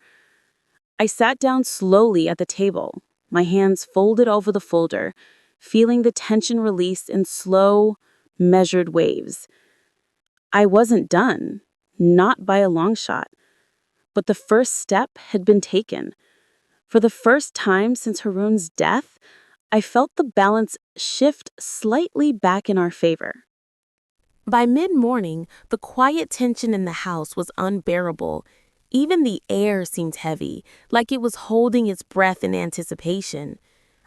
I sat down slowly at the table, my hands folded over the folder, feeling the tension release in slow, measured waves. I wasn't done, not by a long shot, but the first step had been taken. For the first time since Haroon's death, I felt the balance shift slightly back in our favor. By mid-morning, the quiet tension in the house was unbearable. Even the air seemed heavy, like it was holding its breath in anticipation.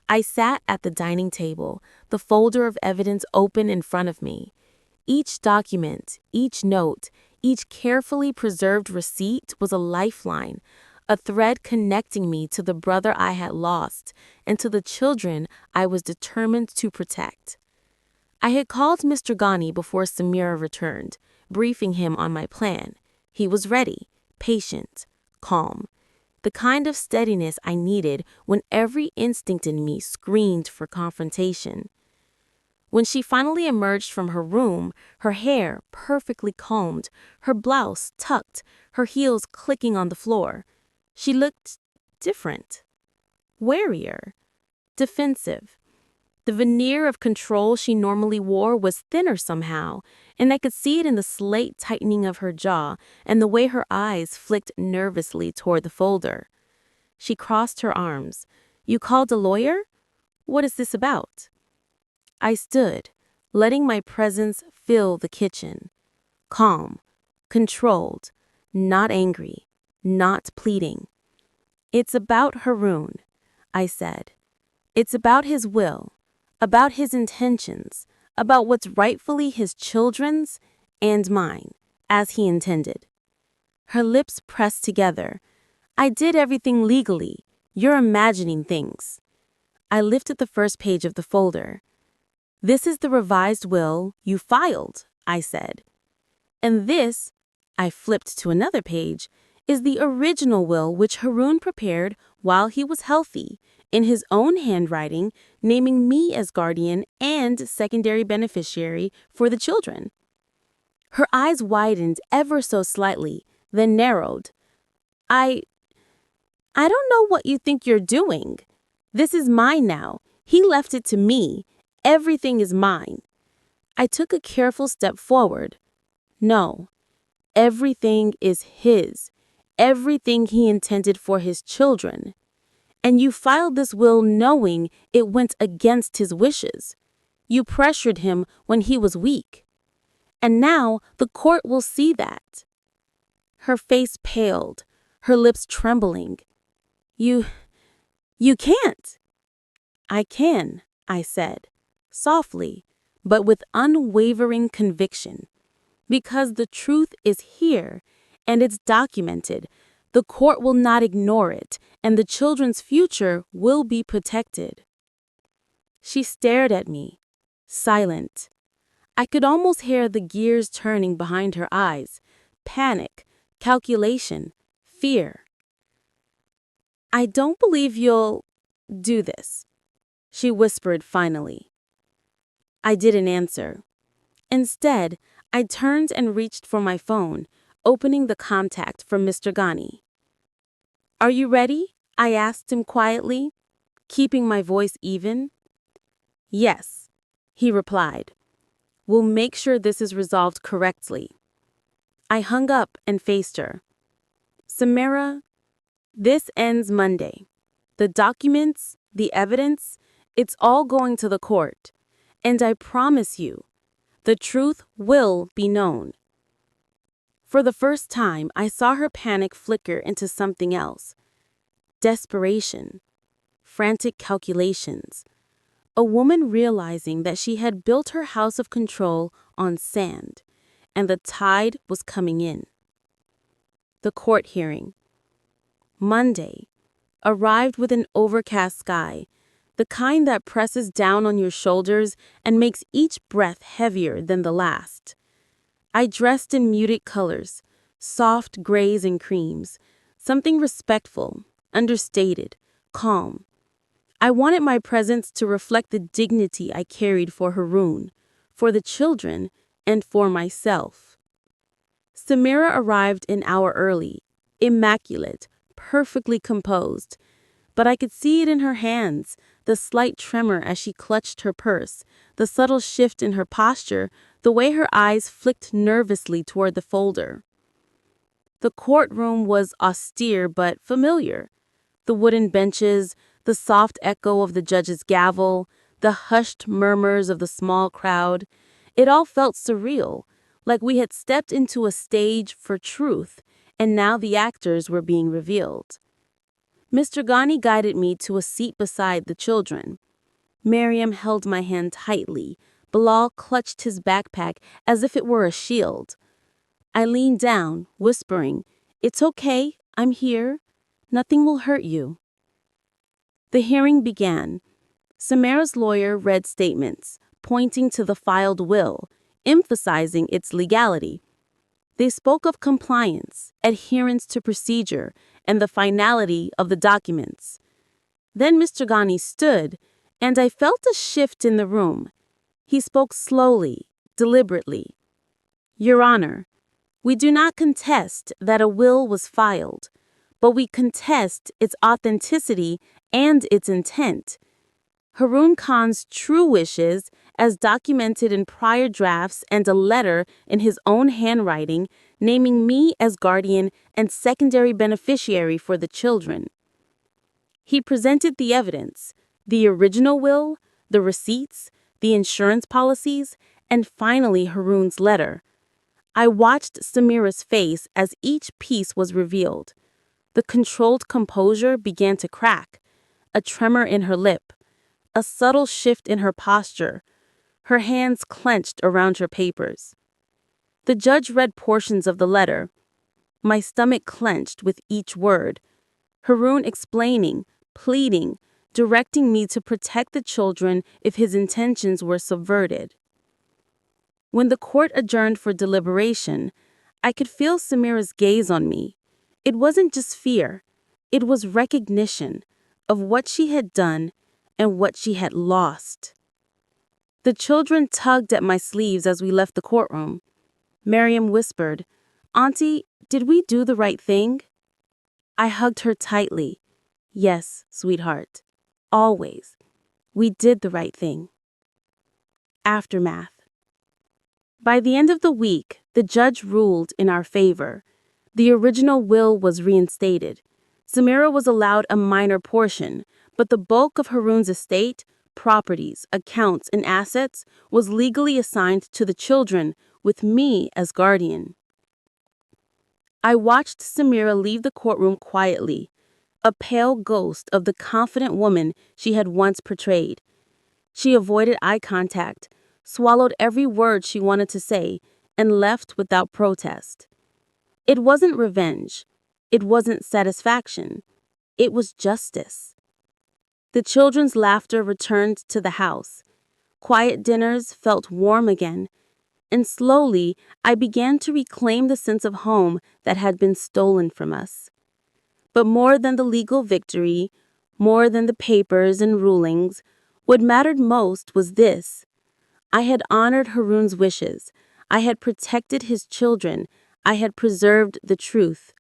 I sat at the dining table, the folder of evidence open in front of me. Each document, each note, each carefully preserved receipt was a lifeline, a thread connecting me to the brother I had lost and to the children I was determined to protect. I had called Mr. Ghani before Samira returned, briefing him on my plan. He was ready, patient, calm, the kind of steadiness I needed when every instinct in me screamed for confrontation. When she finally emerged from her room, her hair perfectly combed, her blouse tucked, her heels clicking on the floor, she looked different, warier, defensive. The veneer of control she normally wore was thinner somehow, and I could see it in the slight tightening of her jaw and the way her eyes flicked nervously toward the folder. She crossed her arms. "You called a lawyer? What is this about?" I stood, letting my presence fill the kitchen. Calm, controlled, not angry, not pleading. "It's about Haroon," I said. "It's about his will, about his intentions, about what's rightfully his children's and mine, as he intended." Her lips pressed together. "I did everything legally. You're imagining things." I lifted the first page of the folder. "This is the revised will you filed," I said. "And this," I flipped to another page, "is the original will which Haroon prepared while he was healthy, in his own handwriting, naming me as guardian and secondary beneficiary for the children." Her eyes widened ever so slightly, then narrowed. I don't know what you think you're doing. This is mine now. He left it to me. Everything is mine." I took a careful step forward. "No, everything is his. Everything he intended for his children. And you filed this will knowing it went against his wishes. You pressured him when he was weak. And now the court will see that." Her face paled, her lips trembling. You can't." "I can," I said, softly, but with unwavering conviction. "Because the truth is here, and it's documented. The court will not ignore it, and the children's future will be protected." She stared at me, silent. I could almost hear the gears turning behind her eyes. Panic, calculation, fear. "I don't believe you'll do this," she whispered finally. I didn't answer. Instead, I turned and reached for my phone, opening the contact from Mr. Ghani. "Are you ready?" I asked him quietly, keeping my voice even. "Yes," he replied. "We'll make sure this is resolved correctly." I hung up and faced her. "Samira, This ends Monday. The documents, the evidence, it's all going to the court. And I promise you, the truth will be known. For the first time, I saw her panic flicker into something else. Desperation. Frantic calculations. A woman realizing that she had built her house of control on sand, and the tide was coming in. The court hearing. Monday. Arrived with an overcast sky, the kind that presses down on your shoulders and makes each breath heavier than the last. I dressed in muted colors, soft grays and creams, something respectful, understated, calm. I wanted my presence to reflect the dignity I carried for Haroon, for the children, and for myself. Samira arrived an hour early, immaculate, perfectly composed, but I could see it in her hands, the slight tremor as she clutched her purse, the subtle shift in her posture, the way her eyes flicked nervously toward the folder. The courtroom was austere but familiar. The wooden benches, the soft echo of the judge's gavel, the hushed murmurs of the small crowd, it all felt surreal, like we had stepped into a stage for truth, and now the actors were being revealed. Mr. Ghani guided me to a seat beside the children. Miriam held my hand tightly. Bilal clutched his backpack as if it were a shield. I leaned down, whispering, "It's okay, I'm here. Nothing will hurt you." The hearing began. Samira's lawyer read statements, pointing to the filed will, emphasizing its legality. They spoke of compliance, adherence to procedure, and the finality of the documents. Then Mr. Ghani stood, and I felt a shift in the room. He spoke slowly, deliberately. "Your Honor, we do not contest that a will was filed, but we contest its authenticity and its intent. Haroon Khan's true wishes, as documented in prior drafts and a letter in his own handwriting, naming me as guardian and secondary beneficiary for the children." He presented the evidence, the original will, the receipts, the insurance policies, and finally Haroon's letter. I watched Samira's face as each piece was revealed. The controlled composure began to crack, a tremor in her lip, a subtle shift in her posture, her hands clenched around her papers. The judge read portions of the letter. My stomach clenched with each word. Haroon explaining, pleading, directing me to protect the children if his intentions were subverted. When the court adjourned for deliberation, I could feel Samira's gaze on me. It wasn't just fear, it was recognition of what she had done and what she had lost. The children tugged at my sleeves as we left the courtroom. Miriam whispered, "Auntie, did we do the right thing?" I hugged her tightly. "Yes, sweetheart. Always. We did the right thing." Aftermath. By the end of the week, the judge ruled in our favor. The original will was reinstated. Samira was allowed a minor portion, but the bulk of Haroon's estate, properties, accounts, and assets was legally assigned to the children, with me as guardian. I watched Samira leave the courtroom quietly, a pale ghost of the confident woman she had once portrayed. She avoided eye contact, swallowed every word she wanted to say, and left without protest. It wasn't revenge. It wasn't satisfaction. It was justice. The children's laughter returned to the house. Quiet dinners felt warm again, and slowly I began to reclaim the sense of home that had been stolen from us. But more than the legal victory, more than the papers and rulings, what mattered most was this. I had honored Haroon's wishes. I had protected his children. I had preserved the truth.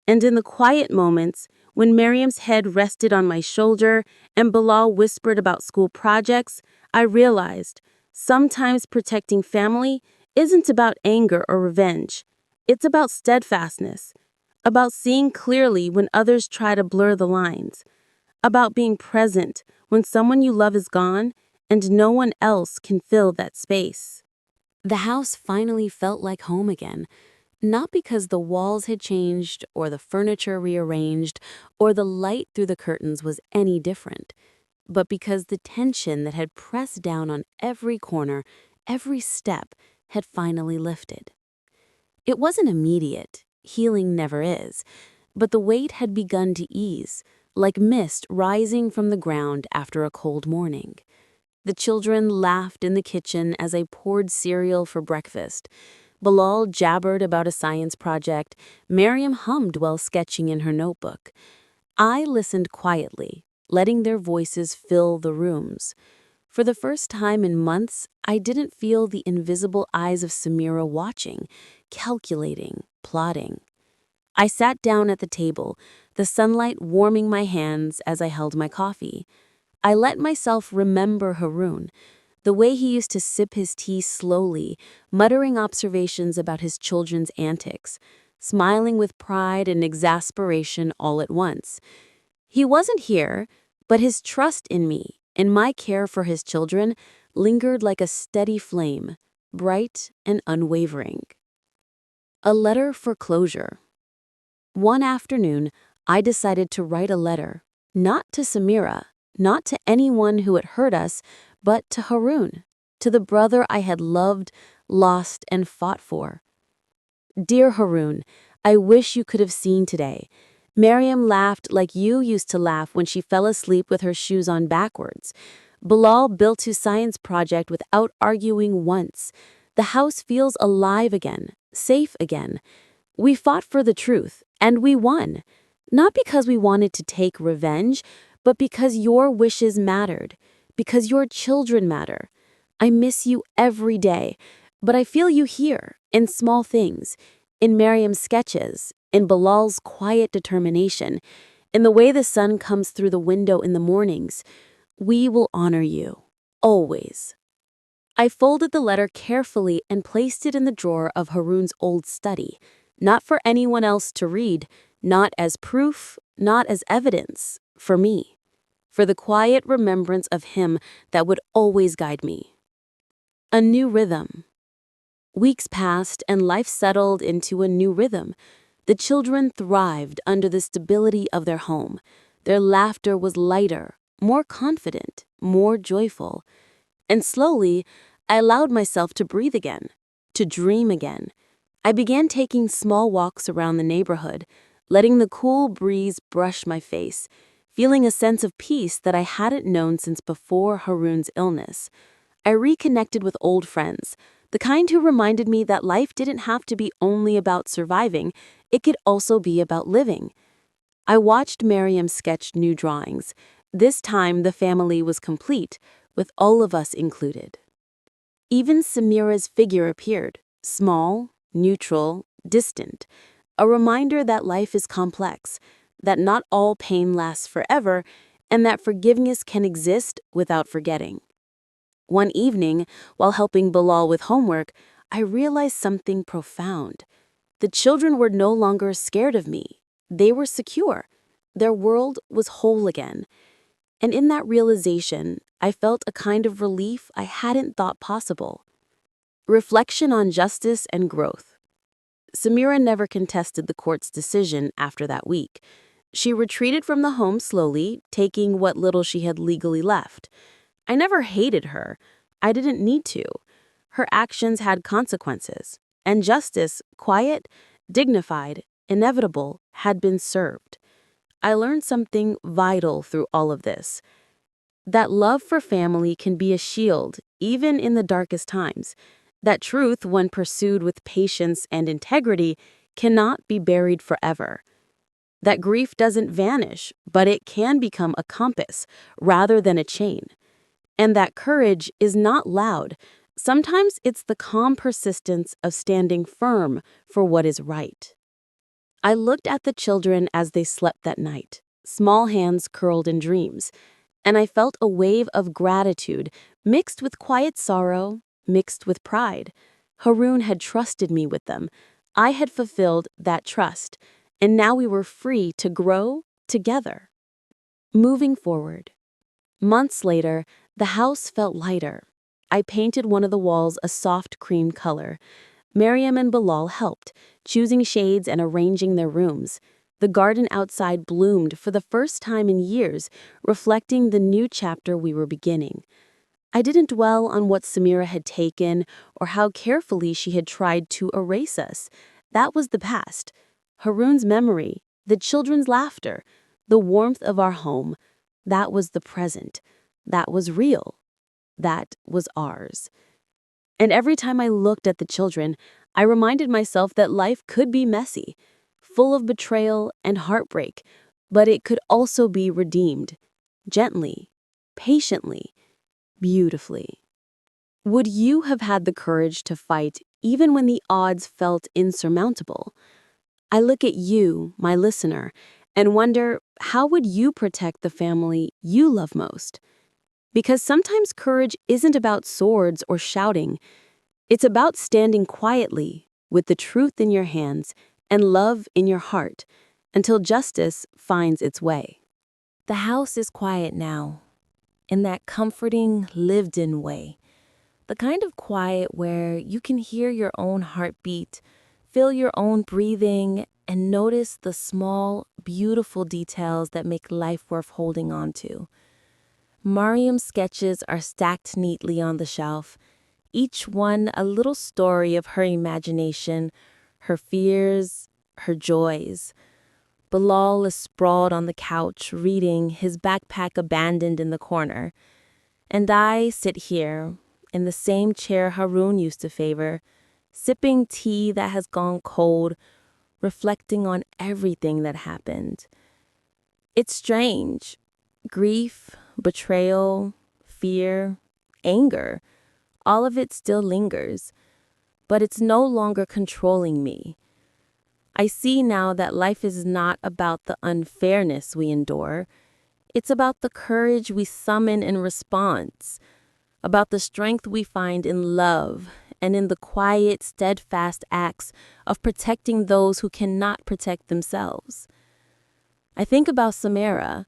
And in the quiet moments, when Miriam's head rested on my shoulder and Bilal whispered about school projects, I realized sometimes protecting family isn't about anger or revenge. It's about steadfastness, about seeing clearly when others try to blur the lines, about being present when someone you love is gone and no one else can fill that space. The house finally felt like home again, not because the walls had changed or the furniture rearranged or the light through the curtains was any different, but because the tension that had pressed down on every corner, every step, had finally lifted. It wasn't immediate, healing never is, but the weight had begun to ease, like mist rising from the ground after a cold morning. The children laughed in the kitchen as I poured cereal for breakfast. Bilal jabbered about a science project. Miriam hummed while sketching in her notebook. I listened quietly, letting their voices fill the rooms. For the first time in months, I didn't feel the invisible eyes of Samira watching, calculating, plotting. I sat down at the table, the sunlight warming my hands as I held my coffee. I let myself remember Haroon, the way he used to sip his tea slowly, muttering observations about his children's antics, smiling with pride and exasperation all at once. He wasn't here, but his trust in me, in my care for his children, lingered like a steady flame, bright and unwavering. A letter for closure. One afternoon, I decided to write a letter, not to Samira, not to anyone who had hurt us, but to Haroon, to the brother I had loved, lost, and fought for. Dear Haroon, I wish you could have seen today. Miriam laughed like you used to laugh when she fell asleep with her shoes on backwards. Bilal built his science project without arguing once. The house feels alive again, safe again. We fought for the truth, and we won. Not because we wanted to take revenge, but because your wishes mattered, because your children matter. I miss you every day, but I feel you here, in small things, in Miriam's sketches, in Bilal's quiet determination, in the way the sun comes through the window in the mornings. We will honor you, always. I folded the letter carefully and placed it in the drawer of Haroon's old study, not for anyone else to read, not as proof, not as evidence, for me, for the quiet remembrance of him that would always guide me. A new rhythm. Weeks passed and life settled into a new rhythm. The children thrived under the stability of their home. Their laughter was lighter, more confident, more joyful. And slowly, I allowed myself to breathe again, to dream again. I began taking small walks around the neighborhood, letting the cool breeze brush my face, feeling a sense of peace that I hadn't known since before Haroon's illness. I reconnected with old friends, the kind who reminded me that life didn't have to be only about surviving, it could also be about living. I watched Miriam sketch new drawings. This time the family was complete, with all of us included. Even Samira's figure appeared, small, neutral, distant, a reminder that life is complex, that not all pain lasts forever, and that forgiveness can exist without forgetting. One evening, while helping Bilal with homework, I realized something profound. The children were no longer scared of me. They were secure. Their world was whole again. And in that realization, I felt a kind of relief I hadn't thought possible. Reflection on justice and growth. Samira never contested the court's decision after that week. She retreated from the home slowly, taking what little she had legally left. I never hated her. I didn't need to. Her actions had consequences, and justice, quiet, dignified, inevitable, had been served. I learned something vital through all of this. That love for family can be a shield, even in the darkest times. That truth, when pursued with patience and integrity, cannot be buried forever. That grief doesn't vanish, but it can become a compass rather than a chain. And that courage is not loud. Sometimes it's the calm persistence of standing firm for what is right. I looked at the children as they slept that night, small hands curled in dreams, and I felt a wave of gratitude mixed with quiet sorrow, mixed with pride. Haroon had trusted me with them. I had fulfilled that trust, and now we were free to grow together. Moving forward. Months later, the house felt lighter. I painted one of the walls a soft cream color. Miriam and Bilal helped, choosing shades and arranging their rooms. The garden outside bloomed for the first time in years, reflecting the new chapter we were beginning. I didn't dwell on what Samira had taken or how carefully she had tried to erase us. That was the past. Haroon's memory, the children's laughter, the warmth of our home, that was the present. That was real. That was ours. And every time I looked at the children, I reminded myself that life could be messy, full of betrayal and heartbreak, but it could also be redeemed, gently, patiently, beautifully. Would you have had the courage to fight even when the odds felt insurmountable? I look at you, my listener, and wonder, how would you protect the family you love most? Because sometimes courage isn't about swords or shouting. It's about standing quietly, with the truth in your hands and love in your heart, until justice finds its way. The house is quiet now, in that comforting, lived-in way. The kind of quiet where you can hear your own heartbeat, feel your own breathing, and notice the small, beautiful details that make life worth holding on to. Mariam's sketches are stacked neatly on the shelf, each one a little story of her imagination, her fears, her joys. Bilal is sprawled on the couch, reading, his backpack abandoned in the corner. And I sit here, in the same chair Haroon used to favor, sipping tea that has gone cold, reflecting on everything that happened. It's strange. Grief, betrayal, fear, anger, all of it still lingers, but it's no longer controlling me. I see now that life is not about the unfairness we endure. It's about the courage we summon in response, about the strength we find in love and in the quiet, steadfast acts of protecting those who cannot protect themselves. I think about Samira.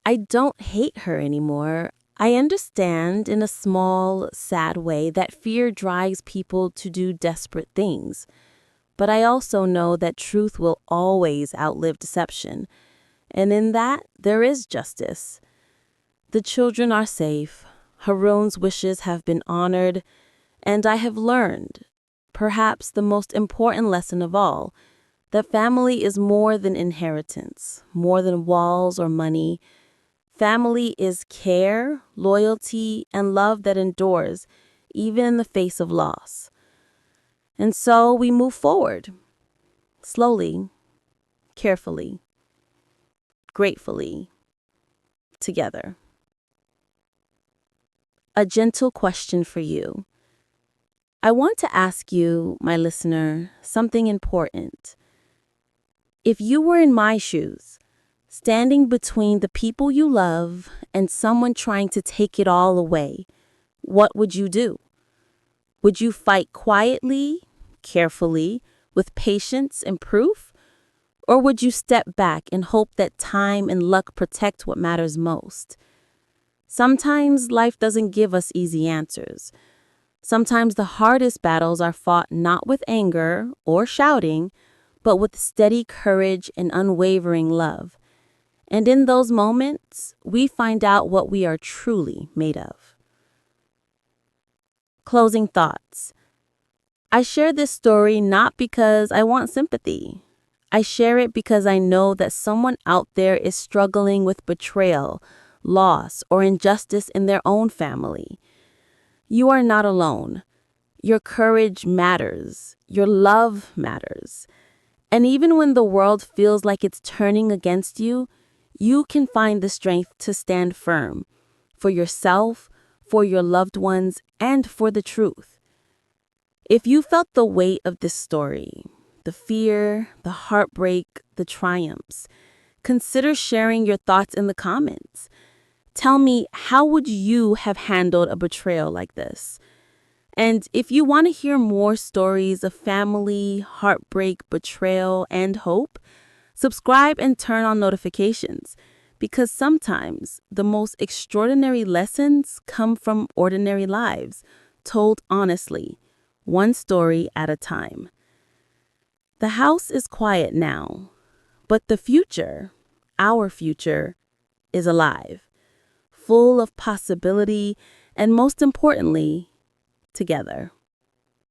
I don't hate her anymore. I understand in a small, sad way that fear drives people to do desperate things. But I also know that truth will always outlive deception. And in that, there is justice. The children are safe. Haroon's wishes have been honored. And I have learned, perhaps the most important lesson of all, that family is more than inheritance, more than walls or money. Family is care, loyalty, and love that endures, even in the face of loss. And so we move forward, slowly, carefully, gratefully, together. A gentle question for you. I want to ask you, my listener, something important. If you were in my shoes, standing between the people you love and someone trying to take it all away, what would you do? Would you fight quietly, carefully, with patience and proof? Or would you step back and hope that time and luck protect what matters most? Sometimes life doesn't give us easy answers. Sometimes the hardest battles are fought not with anger or shouting, but with steady courage and unwavering love. And in those moments, we find out what we are truly made of. Closing thoughts. I share this story not because I want sympathy. I share it because I know that someone out there is struggling with betrayal, loss, or injustice in their own family. You are not alone. Your courage matters. Your love matters. And even when the world feels like it's turning against you, you can find the strength to stand firm for yourself, for your loved ones, and for the truth. If you felt the weight of this story, the fear, the heartbreak, the triumphs, consider sharing your thoughts in the comments. Tell me, how would you have handled a betrayal like this? And if you want to hear more stories of family, heartbreak, betrayal, and hope, subscribe and turn on notifications, because sometimes the most extraordinary lessons come from ordinary lives, told honestly, one story at a time. The house is quiet now, but the future, our future, is alive, full of possibility, and most importantly, together.